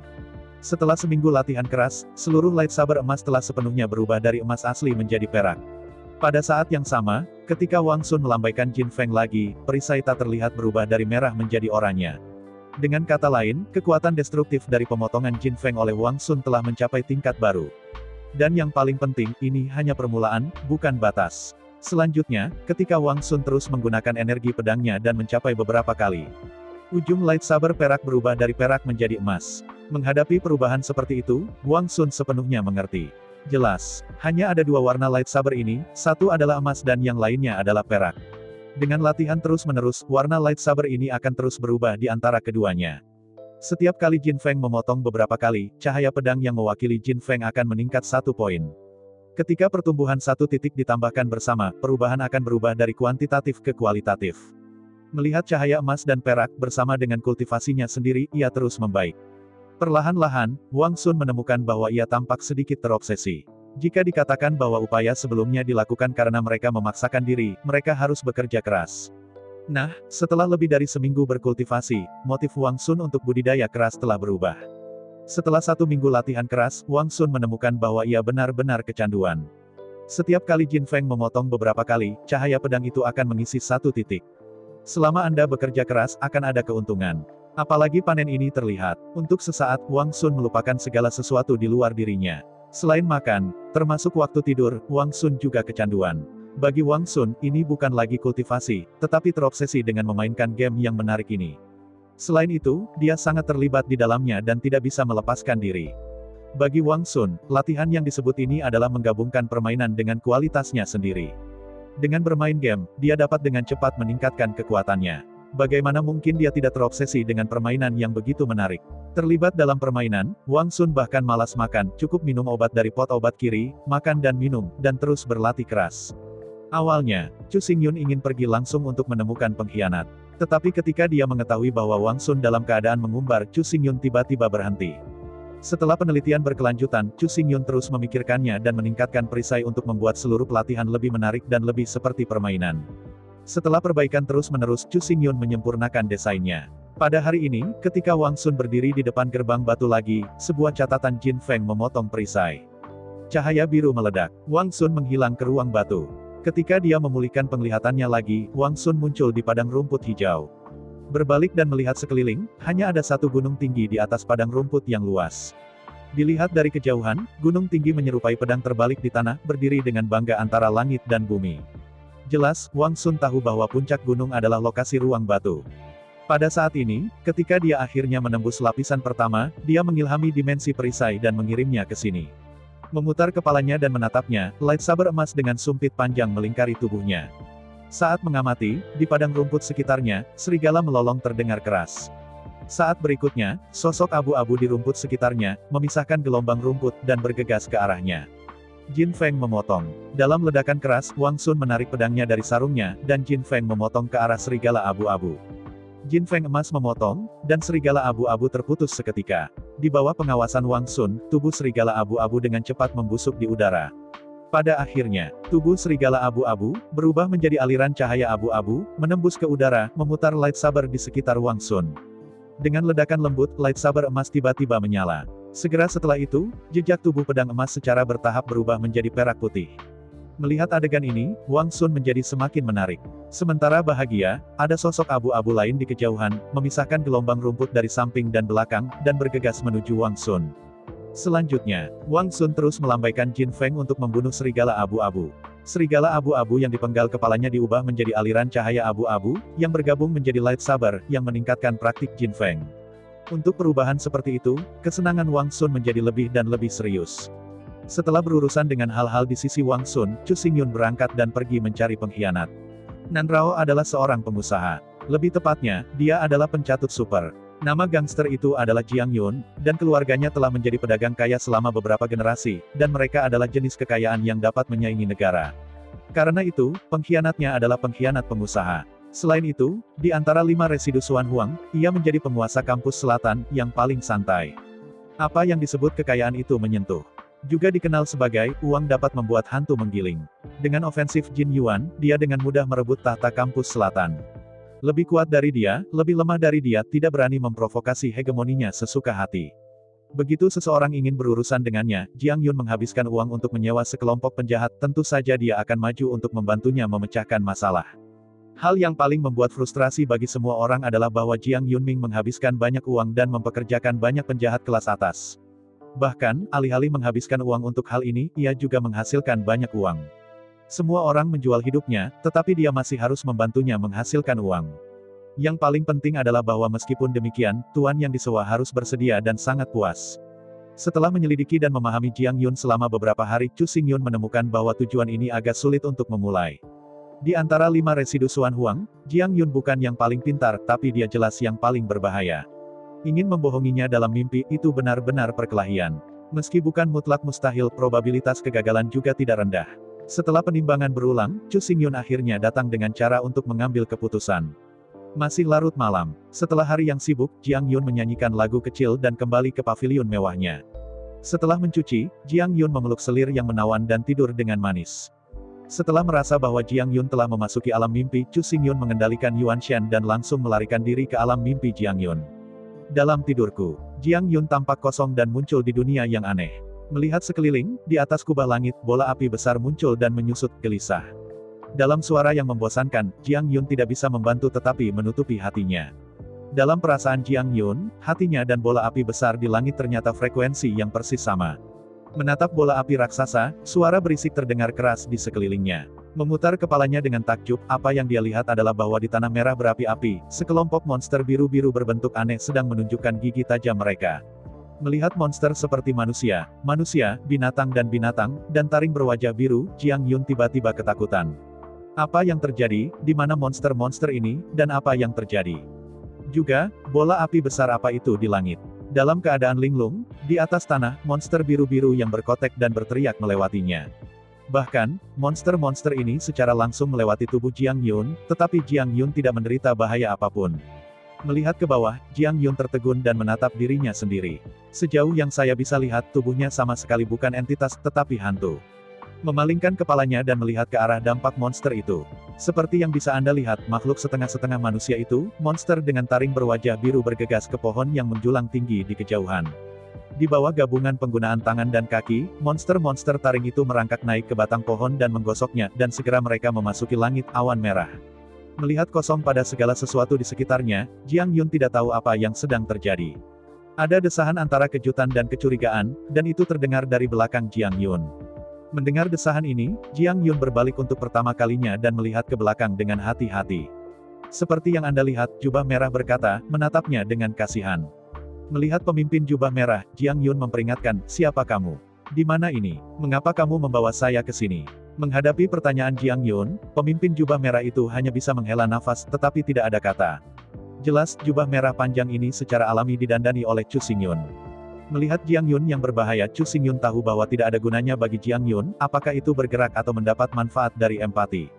Setelah seminggu latihan keras, seluruh lightsaber emas telah sepenuhnya berubah dari emas asli menjadi perak. Pada saat yang sama, ketika Wang Sun melambaikan Jin Feng lagi, perisai tak terlihat berubah dari merah menjadi oranye. Dengan kata lain, kekuatan destruktif dari pemotongan Jin Feng oleh Wang Sun telah mencapai tingkat baru. Dan yang paling penting, ini hanya permulaan, bukan batas. Selanjutnya, ketika Wang Sun terus menggunakan energi pedangnya dan mencapai beberapa kali. Ujung lightsaber perak berubah dari perak menjadi emas. Menghadapi perubahan seperti itu, Wang Sun sepenuhnya mengerti. Jelas, hanya ada dua warna lightsaber ini, satu adalah emas dan yang lainnya adalah perak. Dengan latihan terus-menerus, warna lightsaber ini akan terus berubah di antara keduanya. Setiap kali Jin Feng memotong beberapa kali, cahaya pedang yang mewakili Jin Feng akan meningkat 1 poin. Ketika pertumbuhan 1 titik ditambahkan bersama, perubahan akan berubah dari kuantitatif ke kualitatif. Melihat cahaya emas dan perak bersama dengan kultivasinya sendiri, ia terus membaik. Perlahan-lahan, Wang Sun menemukan bahwa ia tampak sedikit terobsesi. Jika dikatakan bahwa upaya sebelumnya dilakukan karena mereka memaksakan diri, mereka harus bekerja keras. Nah, setelah lebih dari seminggu berkultivasi, motif Wang Sun untuk budidaya keras telah berubah. Setelah 1 minggu latihan keras, Wang Sun menemukan bahwa ia benar-benar kecanduan. Setiap kali Jin Feng memotong beberapa kali, cahaya pedang itu akan mengisi 1 titik. Selama Anda bekerja keras, akan ada keuntungan. Apalagi panen ini terlihat. Untuk sesaat, Wang Sun melupakan segala sesuatu di luar dirinya. Selain makan, termasuk waktu tidur, Wang Sun juga kecanduan. Bagi Wang Sun, ini bukan lagi kultivasi, tetapi terobsesi dengan memainkan game yang menarik ini. Selain itu, dia sangat terlibat di dalamnya dan tidak bisa melepaskan diri. Bagi Wang Sun, latihan yang disebut ini adalah menggabungkan permainan dengan kualitasnya sendiri. Dengan bermain game, dia dapat dengan cepat meningkatkan kekuatannya. Bagaimana mungkin dia tidak terobsesi dengan permainan yang begitu menarik? Terlibat dalam permainan, Wang Sun bahkan malas makan, cukup minum obat dari pot obat kiri, makan dan minum, dan terus berlatih keras. Awalnya, Chu Xingyun ingin pergi langsung untuk menemukan pengkhianat. Tetapi ketika dia mengetahui bahwa Wang Sun dalam keadaan mengumbar, Chu Xingyun tiba-tiba berhenti. Setelah penelitian berkelanjutan, Chu Xingyun terus memikirkannya dan meningkatkan perisai untuk membuat seluruh pelatihan lebih menarik dan lebih seperti permainan. Setelah perbaikan terus-menerus, Chu Xingyun menyempurnakan desainnya. Pada hari ini, ketika Wang Sun berdiri di depan gerbang batu lagi, sebuah catatan Jin Feng memotong perisai. Cahaya biru meledak. Wang Sun menghilang ke ruang batu. Ketika dia memulihkan penglihatannya lagi, Wang Sun muncul di padang rumput hijau. Berbalik dan melihat sekeliling, hanya ada 1 gunung tinggi di atas padang rumput yang luas. Dilihat dari kejauhan, gunung tinggi menyerupai pedang terbalik di tanah, berdiri dengan bangga antara langit dan bumi. Jelas, Wang Sun tahu bahwa puncak gunung adalah lokasi ruang batu. Pada saat ini, ketika dia akhirnya menembus lapisan pertama, dia mengilhami dimensi perisai dan mengirimnya ke sini. Memutar kepalanya dan menatapnya, lightsaber emas dengan sumpit panjang melingkari tubuhnya. Saat mengamati, di padang rumput sekitarnya, serigala melolong terdengar keras. Saat berikutnya, sosok abu-abu di rumput sekitarnya, memisahkan gelombang rumput, dan bergegas ke arahnya. Jin Feng memotong. Dalam ledakan keras, Wang Sun menarik pedangnya dari sarungnya, dan Jin Feng memotong ke arah serigala abu-abu. Jin Feng emas memotong, dan serigala abu-abu terputus seketika. Di bawah pengawasan Wang Sun, tubuh serigala abu-abu dengan cepat membusuk di udara. Pada akhirnya, tubuh serigala abu-abu, berubah menjadi aliran cahaya abu-abu, menembus ke udara, memutar lightsaber di sekitar Wang Sun. Dengan ledakan lembut, lightsaber emas tiba-tiba menyala. Segera setelah itu, jejak tubuh pedang emas secara bertahap berubah menjadi perak putih. Melihat adegan ini, Wang Sun menjadi semakin menarik. Sementara bahagia, ada sosok abu-abu lain di kejauhan, memisahkan gelombang rumput dari samping dan belakang, dan bergegas menuju Wang Sun. Selanjutnya, Wang Sun terus melambaikan Jin Feng untuk membunuh serigala abu-abu. Serigala abu-abu yang dipenggal kepalanya diubah menjadi aliran cahaya abu-abu, yang bergabung menjadi lightsaber, yang meningkatkan praktik Jin Feng. Untuk perubahan seperti itu, kesenangan Wang Sun menjadi lebih dan lebih serius. Setelah berurusan dengan hal-hal di sisi Wang Sun, Chu Xingyun berangkat dan pergi mencari pengkhianat. Nan Rao adalah seorang pengusaha. Lebih tepatnya, dia adalah pencatut super. Nama gangster itu adalah Jiang Yun, dan keluarganya telah menjadi pedagang kaya selama beberapa generasi, dan mereka adalah jenis kekayaan yang dapat menyaingi negara. Karena itu, pengkhianatnya adalah pengkhianat pengusaha. Selain itu, di antara 5 residu Xuan Huang, ia menjadi penguasa kampus selatan, yang paling santai. Apa yang disebut kekayaan itu menyentuh. Juga dikenal sebagai, uang dapat membuat hantu menggiling. Dengan ofensif Jin Yuan, dia dengan mudah merebut tahta kampus selatan. Lebih kuat dari dia, lebih lemah dari dia, tidak berani memprovokasi hegemoninya sesuka hati. Begitu seseorang ingin berurusan dengannya, Jiang Yun menghabiskan uang untuk menyewa sekelompok penjahat, tentu saja dia akan maju untuk membantunya memecahkan masalah. Hal yang paling membuat frustrasi bagi semua orang adalah bahwa Jiang Yunming menghabiskan banyak uang dan mempekerjakan banyak penjahat kelas atas. Bahkan, alih-alih menghabiskan uang untuk hal ini, ia juga menghasilkan banyak uang. Semua orang menjual hidupnya, tetapi dia masih harus membantunya menghasilkan uang. Yang paling penting adalah bahwa meskipun demikian, tuan yang disewa harus bersedia dan sangat puas. Setelah menyelidiki dan memahami Jiang Yun selama beberapa hari, Chu Xingyun menemukan bahwa tujuan ini agak sulit untuk memulai. Di antara 5 residu Xuan Huang, Jiang Yun bukan yang paling pintar, tapi dia jelas yang paling berbahaya. Ingin membohonginya dalam mimpi, itu benar-benar perkelahian. Meski bukan mutlak mustahil, probabilitas kegagalan juga tidak rendah. Setelah penimbangan berulang, Chu Xingyun akhirnya datang dengan cara untuk mengambil keputusan. Masih larut malam. Setelah hari yang sibuk, Jiang Yun menyanyikan lagu kecil dan kembali ke paviliun mewahnya. Setelah mencuci, Jiang Yun memeluk selir yang menawan dan tidur dengan manis. Setelah merasa bahwa Jiang Yun telah memasuki alam mimpi, Chu Xingyun mengendalikan Yuan Shen dan langsung melarikan diri ke alam mimpi Jiang Yun. Dalam tidurku, Jiang Yun tampak kosong dan muncul di dunia yang aneh. Melihat sekeliling, di atas kubah langit, bola api besar muncul dan menyusut gelisah. Dalam suara yang membosankan, Jiang Yun tidak bisa membantu tetapi menutupi hatinya. Dalam perasaan Jiang Yun, hatinya dan bola api besar di langit ternyata frekuensi yang persis sama. Menatap bola api raksasa, suara berisik terdengar keras di sekelilingnya. Memutar kepalanya dengan takjub, apa yang dia lihat adalah bahwa di tanah merah berapi-api, sekelompok monster biru-biru berbentuk aneh sedang menunjukkan gigi tajam mereka. Melihat monster seperti manusia, binatang, dan taring berwajah biru, Jiang Yun tiba-tiba ketakutan. Apa yang terjadi, di mana monster-monster ini, dan apa yang terjadi? Juga, bola api besar apa itu di langit? Dalam keadaan linglung, di atas tanah, monster biru-biru yang berkotek dan berteriak melewatinya. Bahkan, monster-monster ini secara langsung melewati tubuh Jiang Yun, tetapi Jiang Yun tidak menderita bahaya apapun. Melihat ke bawah, Jiang Yun tertegun dan menatap dirinya sendiri. Sejauh yang saya bisa lihat, tubuhnya sama sekali bukan entitas, tetapi hantu. Memalingkan kepalanya dan melihat ke arah dampak monster itu. Seperti yang bisa Anda lihat, makhluk setengah-setengah manusia itu, monster dengan taring berwajah biru bergegas ke pohon yang menjulang tinggi di kejauhan. Di bawah gabungan penggunaan tangan dan kaki, monster-monster taring itu merangkak naik ke batang pohon dan menggosoknya, dan segera mereka memasuki langit awan merah. Melihat kosong pada segala sesuatu di sekitarnya, Jiang Yun tidak tahu apa yang sedang terjadi. Ada desahan antara kejutan dan kecurigaan, dan itu terdengar dari belakang Jiang Yun. Mendengar desahan ini, Jiang Yun berbalik untuk pertama kalinya dan melihat ke belakang dengan hati-hati. Seperti yang Anda lihat, jubah merah berkata, menatapnya dengan kasihan. Melihat pemimpin jubah merah, Jiang Yun memperingatkan, siapa kamu? Di mana ini? Mengapa kamu membawa saya ke sini? Menghadapi pertanyaan Jiang Yun, pemimpin jubah merah itu hanya bisa menghela nafas, tetapi tidak ada kata. Jelas, jubah merah panjang ini secara alami didandani oleh Chu Xingyun. Melihat Jiang Yun yang berbahaya, Chu Xingyun tahu bahwa tidak ada gunanya bagi Jiang Yun, apakah itu bergerak atau mendapat manfaat dari empati.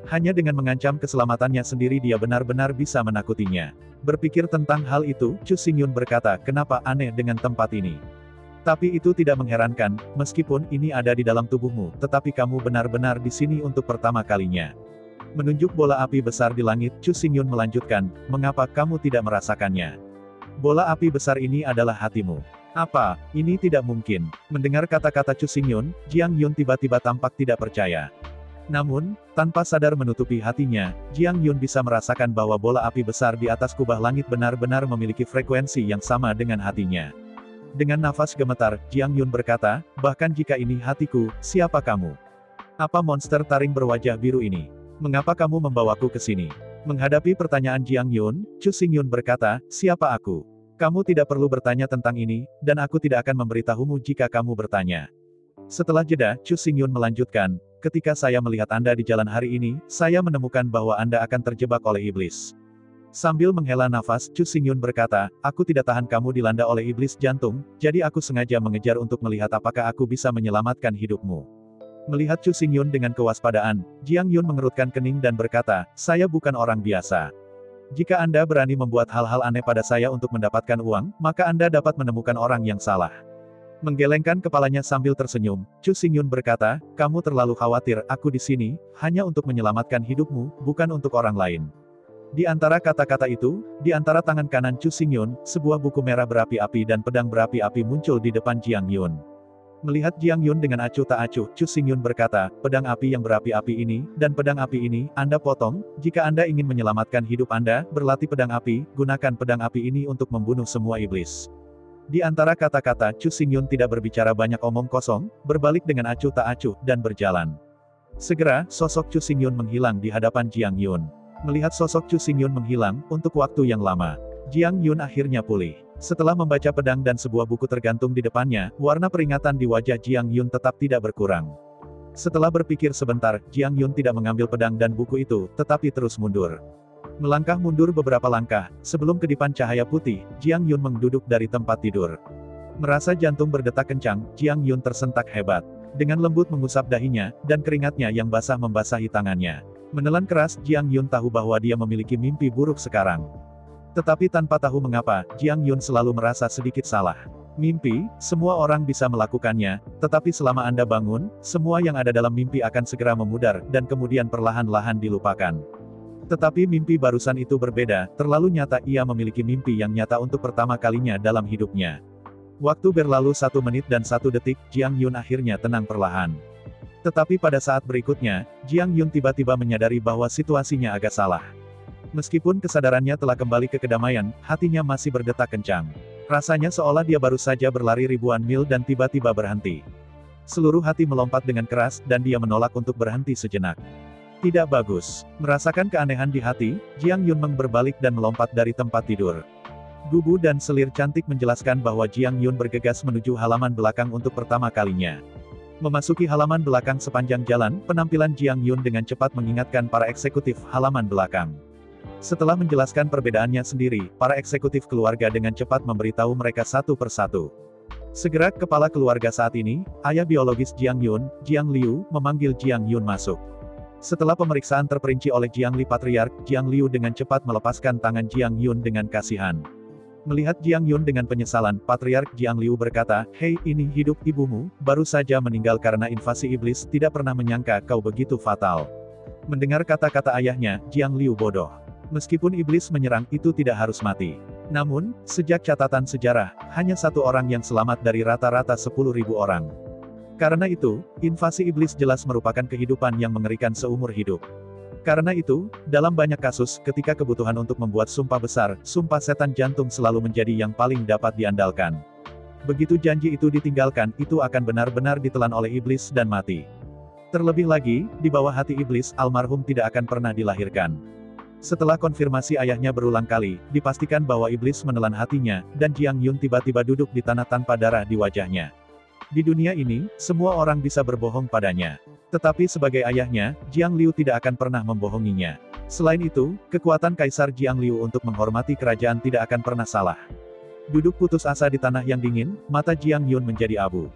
Hanya dengan mengancam keselamatannya sendiri dia benar-benar bisa menakutinya. Berpikir tentang hal itu, Chu Xingyun berkata, kenapa aneh dengan tempat ini? Tapi itu tidak mengherankan, meskipun ini ada di dalam tubuhmu, tetapi kamu benar-benar di sini untuk pertama kalinya. Menunjuk bola api besar di langit, Chu Xingyun melanjutkan, mengapa kamu tidak merasakannya? Bola api besar ini adalah hatimu. Apa? Ini tidak mungkin. Mendengar kata-kata Chu Xingyun, Jiang Yun tiba-tiba tampak tidak percaya. Namun, tanpa sadar menutupi hatinya, Jiang Yun bisa merasakan bahwa bola api besar di atas kubah langit benar-benar memiliki frekuensi yang sama dengan hatinya. Dengan nafas gemetar, Jiang Yun berkata, bahkan jika ini hatiku, siapa kamu? Apa monster taring berwajah biru ini? Mengapa kamu membawaku ke sini? Menghadapi pertanyaan Jiang Yun, Chu Xingyun berkata, siapa aku? Kamu tidak perlu bertanya tentang ini, dan aku tidak akan memberitahumu jika kamu bertanya. Setelah jeda, Chu Xingyun melanjutkan, ketika saya melihat Anda di jalan hari ini, saya menemukan bahwa Anda akan terjebak oleh iblis. Sambil menghela nafas, Chu Xingyun berkata, aku tidak tahan kamu dilanda oleh iblis jantung, jadi aku sengaja mengejar untuk melihat apakah aku bisa menyelamatkan hidupmu. Melihat Chu Xingyun dengan kewaspadaan, Jiang Yun mengerutkan kening dan berkata, saya bukan orang biasa. Jika Anda berani membuat hal-hal aneh pada saya untuk mendapatkan uang, maka Anda dapat menemukan orang yang salah. Menggelengkan kepalanya sambil tersenyum, Chu Xingyun berkata, kamu terlalu khawatir, aku di sini, hanya untuk menyelamatkan hidupmu, bukan untuk orang lain. Di antara kata-kata itu, di antara tangan kanan Chu Xingyun, sebuah buku merah berapi-api dan pedang berapi-api muncul di depan Jiang Yun. Melihat Jiang Yun dengan acuh tak acuh, Chu Xingyun berkata, pedang api yang berapi-api ini, dan pedang api ini, Anda potong, jika Anda ingin menyelamatkan hidup Anda, berlatih pedang api, gunakan pedang api ini untuk membunuh semua iblis. Di antara kata-kata, Chu Xingyun tidak berbicara banyak omong kosong, berbalik dengan acuh tak acuh, dan berjalan. Segera, sosok Chu Xingyun menghilang di hadapan Jiang Yun. Melihat sosok Chu Xingyun menghilang, untuk waktu yang lama, Jiang Yun akhirnya pulih. Setelah membaca pedang dan sebuah buku tergantung di depannya, warna peringatan di wajah Jiang Yun tetap tidak berkurang. Setelah berpikir sebentar, Jiang Yun tidak mengambil pedang dan buku itu, tetapi terus mundur. Melangkah mundur beberapa langkah, sebelum kedipan cahaya putih, Jiang Yun menduduk dari tempat tidur. Merasa jantung berdetak kencang, Jiang Yun tersentak hebat. Dengan lembut mengusap dahinya, dan keringatnya yang basah membasahi tangannya. Menelan keras, Jiang Yun tahu bahwa dia memiliki mimpi buruk sekarang. Tetapi tanpa tahu mengapa, Jiang Yun selalu merasa sedikit salah. Mimpi, semua orang bisa melakukannya, tetapi selama Anda bangun, semua yang ada dalam mimpi akan segera memudar, dan kemudian perlahan-lahan dilupakan. Tetapi mimpi barusan itu berbeda, terlalu nyata ia memiliki mimpi yang nyata untuk pertama kalinya dalam hidupnya. Waktu berlalu 1 menit dan 1 detik, Jiang Yun akhirnya tenang perlahan. Tetapi pada saat berikutnya, Jiang Yun tiba-tiba menyadari bahwa situasinya agak salah. Meskipun kesadarannya telah kembali ke kedamaian, hatinya masih berdetak kencang. Rasanya seolah dia baru saja berlari ribuan mil dan tiba-tiba berhenti. Seluruh hati melompat dengan keras, dan dia menolak untuk berhenti sejenak. Tidak bagus. Merasakan keanehan di hati, Jiang Yun berbalik dan melompat dari tempat tidur. Gubu dan selir cantik menjelaskan bahwa Jiang Yun bergegas menuju halaman belakang untuk pertama kalinya. Memasuki halaman belakang sepanjang jalan, penampilan Jiang Yun dengan cepat mengingatkan para eksekutif halaman belakang. Setelah menjelaskan perbedaannya sendiri, para eksekutif keluarga dengan cepat memberitahu mereka satu persatu. Segera kepala keluarga saat ini, ayah biologis Jiang Yun, Jiang Liu, memanggil Jiang Yun masuk. Setelah pemeriksaan terperinci oleh Jiang Li Patriark, Jiang Liu dengan cepat melepaskan tangan Jiang Yun dengan kasihan. Melihat Jiang Yun dengan penyesalan, Patriark Jiang Liu berkata, "Hei, ini hidup ibumu, baru saja meninggal karena invasi iblis, tidak pernah menyangka kau begitu fatal." Mendengar kata-kata ayahnya, Jiang Liu bodoh. Meskipun iblis menyerang, itu tidak harus mati. Namun, sejak catatan sejarah, hanya satu orang yang selamat dari rata-rata 10.000 orang. Karena itu, invasi iblis jelas merupakan kehidupan yang mengerikan seumur hidup. Karena itu, dalam banyak kasus, ketika kebutuhan untuk membuat sumpah besar, sumpah setan jantung selalu menjadi yang paling dapat diandalkan. Begitu janji itu ditinggalkan, itu akan benar-benar ditelan oleh iblis dan mati. Terlebih lagi, di bawah hati iblis, almarhum tidak akan pernah dilahirkan. Setelah konfirmasi ayahnya berulang kali, dipastikan bahwa iblis menelan hatinya, dan Jiang Yun tiba-tiba duduk di tanah tanpa darah di wajahnya. Di dunia ini, semua orang bisa berbohong padanya. Tetapi sebagai ayahnya, Jiang Liu tidak akan pernah membohonginya. Selain itu, kekuatan Kaisar Jiang Liu untuk menghormati kerajaan tidak akan pernah salah. Duduk putus asa di tanah yang dingin, mata Jiang Yun menjadi abu.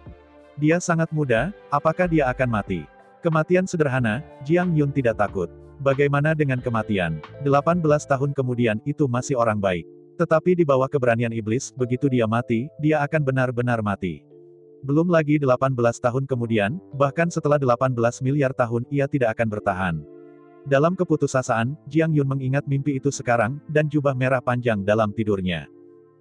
Dia sangat muda, apakah dia akan mati? Kematian sederhana, Jiang Yun tidak takut. Bagaimana dengan kematian? 18 tahun kemudian, itu masih orang baik. Tetapi di bawah keberanian iblis, begitu dia mati, dia akan benar-benar mati. Belum lagi 18 tahun kemudian, bahkan setelah 18 miliar tahun, ia tidak akan bertahan. Dalam keputusasaan, Jiang Yun mengingat mimpi itu sekarang, dan jubah merah panjang dalam tidurnya.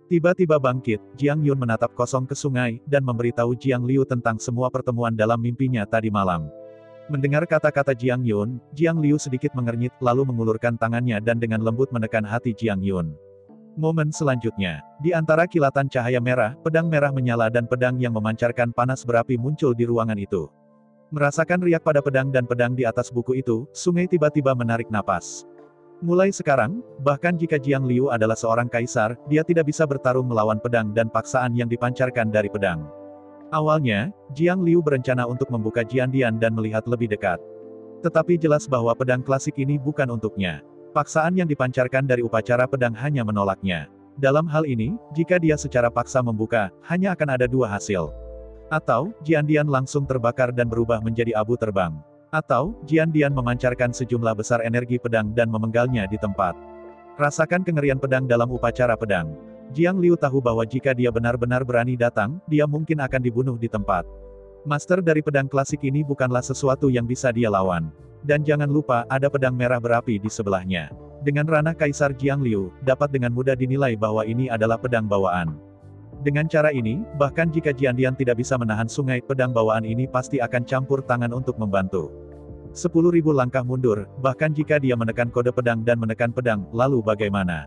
Tiba-tiba bangkit, Jiang Yun menatap kosong ke sungai, dan memberitahu Jiang Liu tentang semua pertemuan dalam mimpinya tadi malam. Mendengar kata-kata Jiang Yun, Jiang Liu sedikit mengernyit, lalu mengulurkan tangannya dan dengan lembut menekan hati Jiang Yun. Momen selanjutnya, di antara kilatan cahaya merah, pedang merah menyala dan pedang yang memancarkan panas berapi muncul di ruangan itu. Merasakan riak pada pedang dan pedang di atas buku itu, sungai tiba-tiba menarik napas. Mulai sekarang, bahkan jika Jiang Liu adalah seorang kaisar, dia tidak bisa bertarung melawan pedang dan paksaan yang dipancarkan dari pedang. Awalnya, Jiang Liu berencana untuk membuka Jiandian dan melihat lebih dekat. Tetapi jelas bahwa pedang klasik ini bukan untuknya. Paksaan yang dipancarkan dari upacara pedang hanya menolaknya. Dalam hal ini, jika dia secara paksa membuka, hanya akan ada dua hasil. Atau, Jiandian langsung terbakar dan berubah menjadi abu terbang. Atau, Jiandian memancarkan sejumlah besar energi pedang dan memenggalnya di tempat. Rasakan kengerian pedang dalam upacara pedang. Jiang Liu tahu bahwa jika dia benar-benar berani datang, dia mungkin akan dibunuh di tempat. Master dari pedang klasik ini bukanlah sesuatu yang bisa dia lawan. Dan jangan lupa, ada pedang merah berapi di sebelahnya. Dengan ranah Kaisar Jiang Liu, dapat dengan mudah dinilai bahwa ini adalah pedang bawaan. Dengan cara ini, bahkan jika Jiandian tidak bisa menahan sungai, pedang bawaan ini pasti akan campur tangan untuk membantu. 10.000 langkah mundur, bahkan jika dia menekan kode pedang dan menekan pedang, lalu bagaimana?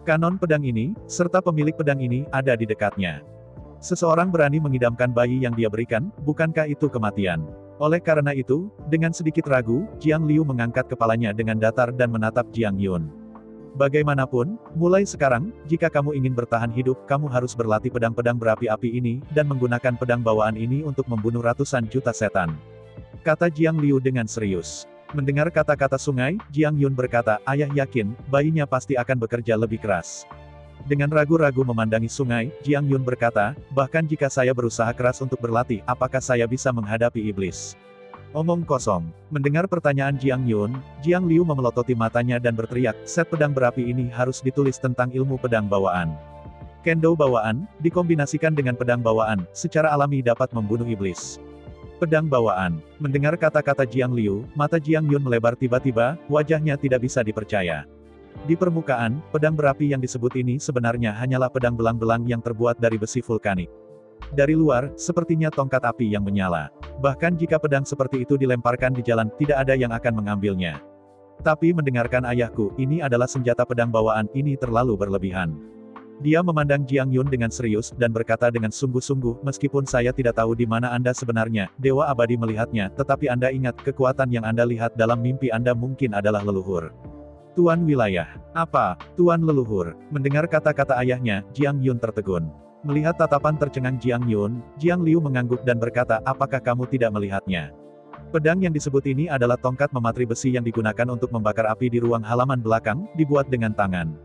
Kanon pedang ini, serta pemilik pedang ini, ada di dekatnya. Seseorang berani mengidamkan bayi yang dia berikan, bukankah itu kematian? Oleh karena itu, dengan sedikit ragu, Jiang Liu mengangkat kepalanya dengan datar dan menatap Jiang Yun. Bagaimanapun, mulai sekarang, jika kamu ingin bertahan hidup, kamu harus berlatih pedang-pedang berapi-api ini, dan menggunakan pedang bawaan ini untuk membunuh ratusan juta setan. kata Jiang Liu dengan serius. Mendengar kata-kata sungai, Jiang Yun berkata, ayah yakin, bayinya pasti akan bekerja lebih keras. Dengan ragu-ragu memandangi sungai, Jiang Yun berkata, bahkan jika saya berusaha keras untuk berlatih, apakah saya bisa menghadapi iblis? Omong kosong. Mendengar pertanyaan Jiang Yun, Jiang Liu memelototi matanya dan berteriak, set pedang berapi ini harus ditulis tentang ilmu pedang bawaan. Kendo bawaan, dikombinasikan dengan pedang bawaan, secara alami dapat membunuh iblis. Pedang bawaan. Mendengar kata-kata Jiang Liu, mata Jiang Yun melebar tiba-tiba, wajahnya tidak bisa dipercaya. Di permukaan, pedang berapi yang disebut ini sebenarnya hanyalah pedang belang-belang yang terbuat dari besi vulkanik. Dari luar, sepertinya tongkat api yang menyala. Bahkan jika pedang seperti itu dilemparkan di jalan, tidak ada yang akan mengambilnya. Tapi mendengarkan ayahku, ini adalah senjata pedang bawaan, ini terlalu berlebihan. Dia memandang Jiang Yun dengan serius, dan berkata dengan sungguh-sungguh, meskipun saya tidak tahu di mana Anda sebenarnya, Dewa Abadi melihatnya, tetapi Anda ingat, kekuatan yang Anda lihat dalam mimpi Anda mungkin adalah leluhur. Tuan wilayah. Apa? Tuan leluhur. Mendengar kata-kata ayahnya, Jiang Yun tertegun. Melihat tatapan tercengang Jiang Yun, Jiang Liu mengangguk dan berkata, apakah kamu tidak melihatnya? Pedang yang disebut ini adalah tongkat mematri besi yang digunakan untuk membakar api di ruang halaman belakang, dibuat dengan tangan.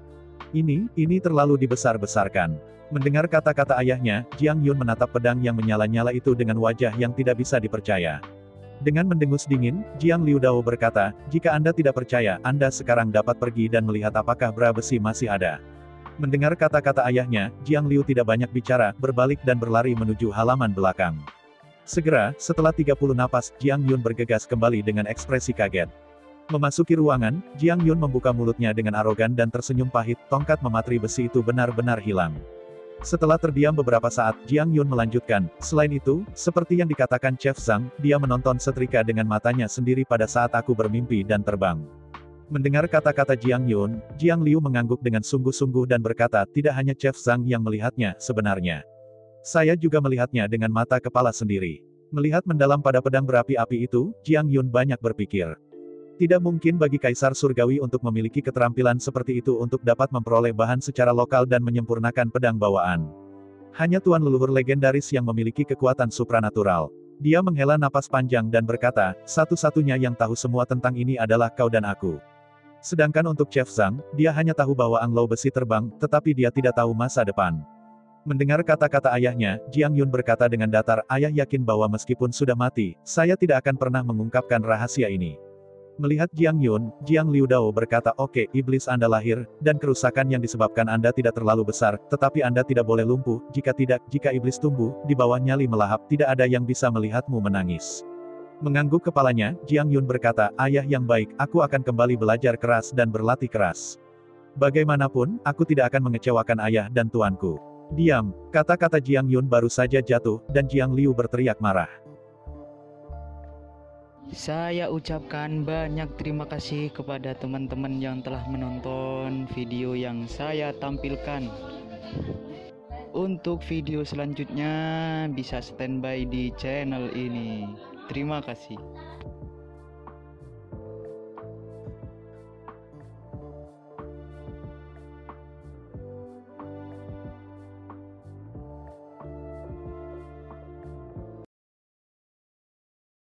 Ini terlalu dibesar-besarkan. Mendengar kata-kata ayahnya, Jiang Yun menatap pedang yang menyala-nyala itu dengan wajah yang tidak bisa dipercaya. Dengan mendengus dingin, Jiang Liu Dao berkata, jika Anda tidak percaya, Anda sekarang dapat pergi dan melihat apakah bra besi masih ada. Mendengar kata-kata ayahnya, Jiang Liu tidak banyak bicara, berbalik dan berlari menuju halaman belakang. Segera, setelah 30 napas, Jiang Yun bergegas kembali dengan ekspresi kaget. Memasuki ruangan, Jiang Yun membuka mulutnya dengan arogan dan tersenyum pahit, tongkat mematri besi itu benar-benar hilang. Setelah terdiam beberapa saat, Jiang Yun melanjutkan, selain itu, seperti yang dikatakan Chef Zhang, dia menonton setrika dengan matanya sendiri pada saat aku bermimpi dan terbang. Mendengar kata-kata Jiang Yun, Jiang Liu mengangguk dengan sungguh-sungguh dan berkata, tidak hanya Chef Zhang yang melihatnya, sebenarnya. Saya juga melihatnya dengan mata kepala sendiri. Melihat mendalam pada pedang berapi-api itu, Jiang Yun banyak berpikir. Tidak mungkin bagi Kaisar Surgawi untuk memiliki keterampilan seperti itu untuk dapat memperoleh bahan secara lokal dan menyempurnakan pedang bawaan. Hanya Tuan leluhur legendaris yang memiliki kekuatan supranatural. Dia menghela napas panjang dan berkata, satu-satunya yang tahu semua tentang ini adalah kau dan aku. Sedangkan untuk Chef Zhang, dia hanya tahu bahwa anglau besi terbang, tetapi dia tidak tahu masa depan. Mendengar kata-kata ayahnya, Jiang Yun berkata dengan datar, ayah yakin bahwa meskipun sudah mati, saya tidak akan pernah mengungkapkan rahasia ini. Melihat Jiang Yun, Jiang Liu Dao berkata, oke, iblis Anda lahir, dan kerusakan yang disebabkan Anda tidak terlalu besar, tetapi Anda tidak boleh lumpuh, jika tidak, jika iblis tumbuh, di bawah nyali melahap, tidak ada yang bisa melihatmu menangis. Mengangguk kepalanya, Jiang Yun berkata, ayah yang baik, aku akan kembali belajar keras dan berlatih keras. Bagaimanapun, aku tidak akan mengecewakan ayah dan tuanku. Diam, kata-kata Jiang Yun baru saja jatuh, dan Jiang Liu berteriak marah. Saya ucapkan banyak terima kasih kepada teman-teman yang telah menonton video yang saya tampilkan. Untuk video selanjutnya bisa standby di channel ini. Terima kasih.